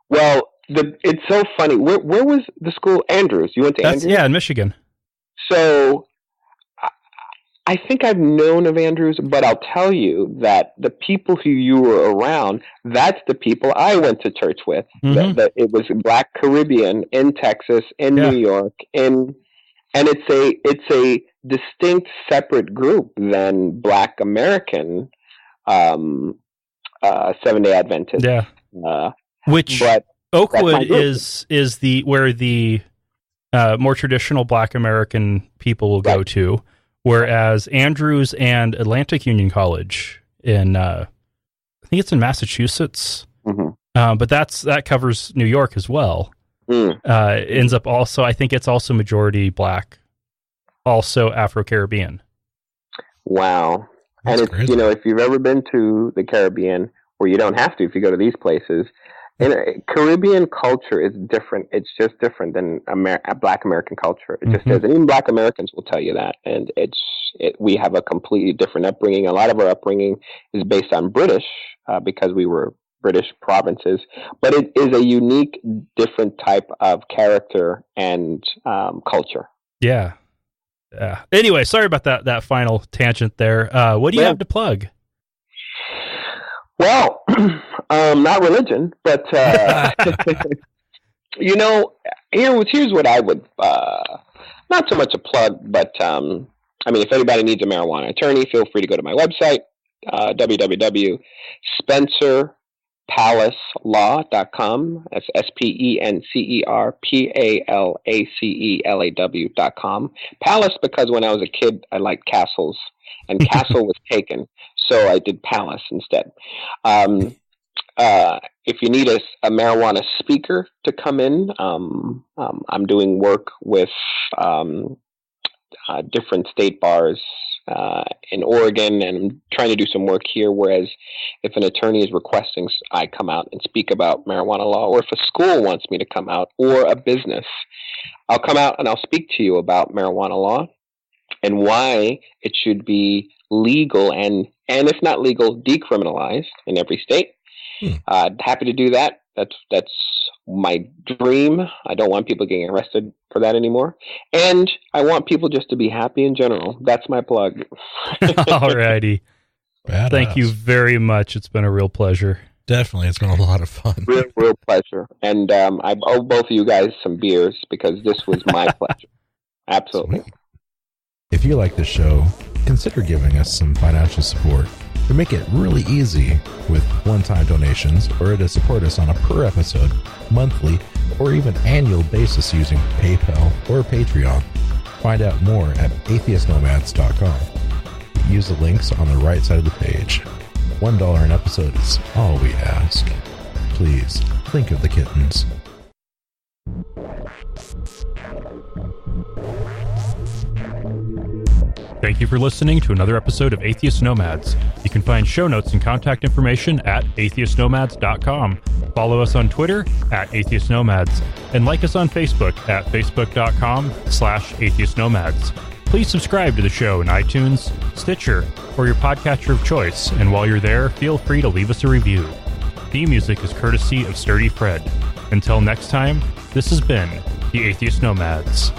Well, it's so funny. Where was the school? Andrews. You went to Andrews? Yeah, in Michigan. So I think I've known of Andrews, but I'll tell you that the people who you were around, that's the people I went to church with. That it was Black Caribbean in Texas, in New York, and it's a distinct separate group than Black American Seventh-day Adventist. Yeah. But Oakwood is where the more traditional Black American people will go to, whereas Andrews and Atlantic Union College I think it's in Massachusetts, but that covers New York as well. Ends up also, I think it's also majority Black, also Afro-Caribbean. Wow. That's and it's crazy. If you've ever been to the Caribbean, where you don't have to if you go to these places. Caribbean culture is different. It's just different than Black American culture. It just is. And even Black Americans will tell you that. And we have a completely different upbringing. A lot of our upbringing is based on British because we were British provinces. But it is a unique, different type of character and culture. Yeah. Anyway, sorry about that final tangent there. What do you have to plug? Well, not religion, but here's what I would not so much a plug, but if anybody needs a marijuana attorney, feel free to go to my website, www.spencerpalacelaw.com. That's SpencerPalacelaw.com. Palace because when I was a kid, I liked castles, and castle was taken. So I did Palace instead. If you need a marijuana speaker to come in, I'm doing work with different state bars in Oregon, and I'm trying to do some work here. Whereas if an attorney is requesting I come out and speak about marijuana law, or if a school wants me to come out, or a business, I'll come out and I'll speak to you about marijuana law and why it should be legal and if not legal, decriminalized in every state. Happy to do that. That's my dream. I don't want people getting arrested for that anymore. And I want people just to be happy in general. That's my plug. Alrighty. Badass. Thank you very much. It's been a real pleasure. Definitely. It's been a lot of fun. Real pleasure. And I owe both of you guys some beers because this was my pleasure. Absolutely. Sweet. If you like the show, consider giving us some financial support. We make it really easy with one-time donations or to support us on a per episode, monthly, or even annual basis using PayPal or Patreon. Find out more at atheistnomads.com. Use the links on the right side of the page. $1 an episode is all we ask. Please think of the kittens. Thank you for listening to another episode of Atheist Nomads. You can find show notes and contact information at atheistnomads.com. Follow us on Twitter at Atheist Nomads, and like us on Facebook at facebook.com/atheistnomads. Please subscribe to the show in iTunes, Stitcher, or your podcatcher of choice, and while you're there, feel free to leave us a review. Theme music is courtesy of Sturdy Fred. Until next time, this has been the Atheist Nomads.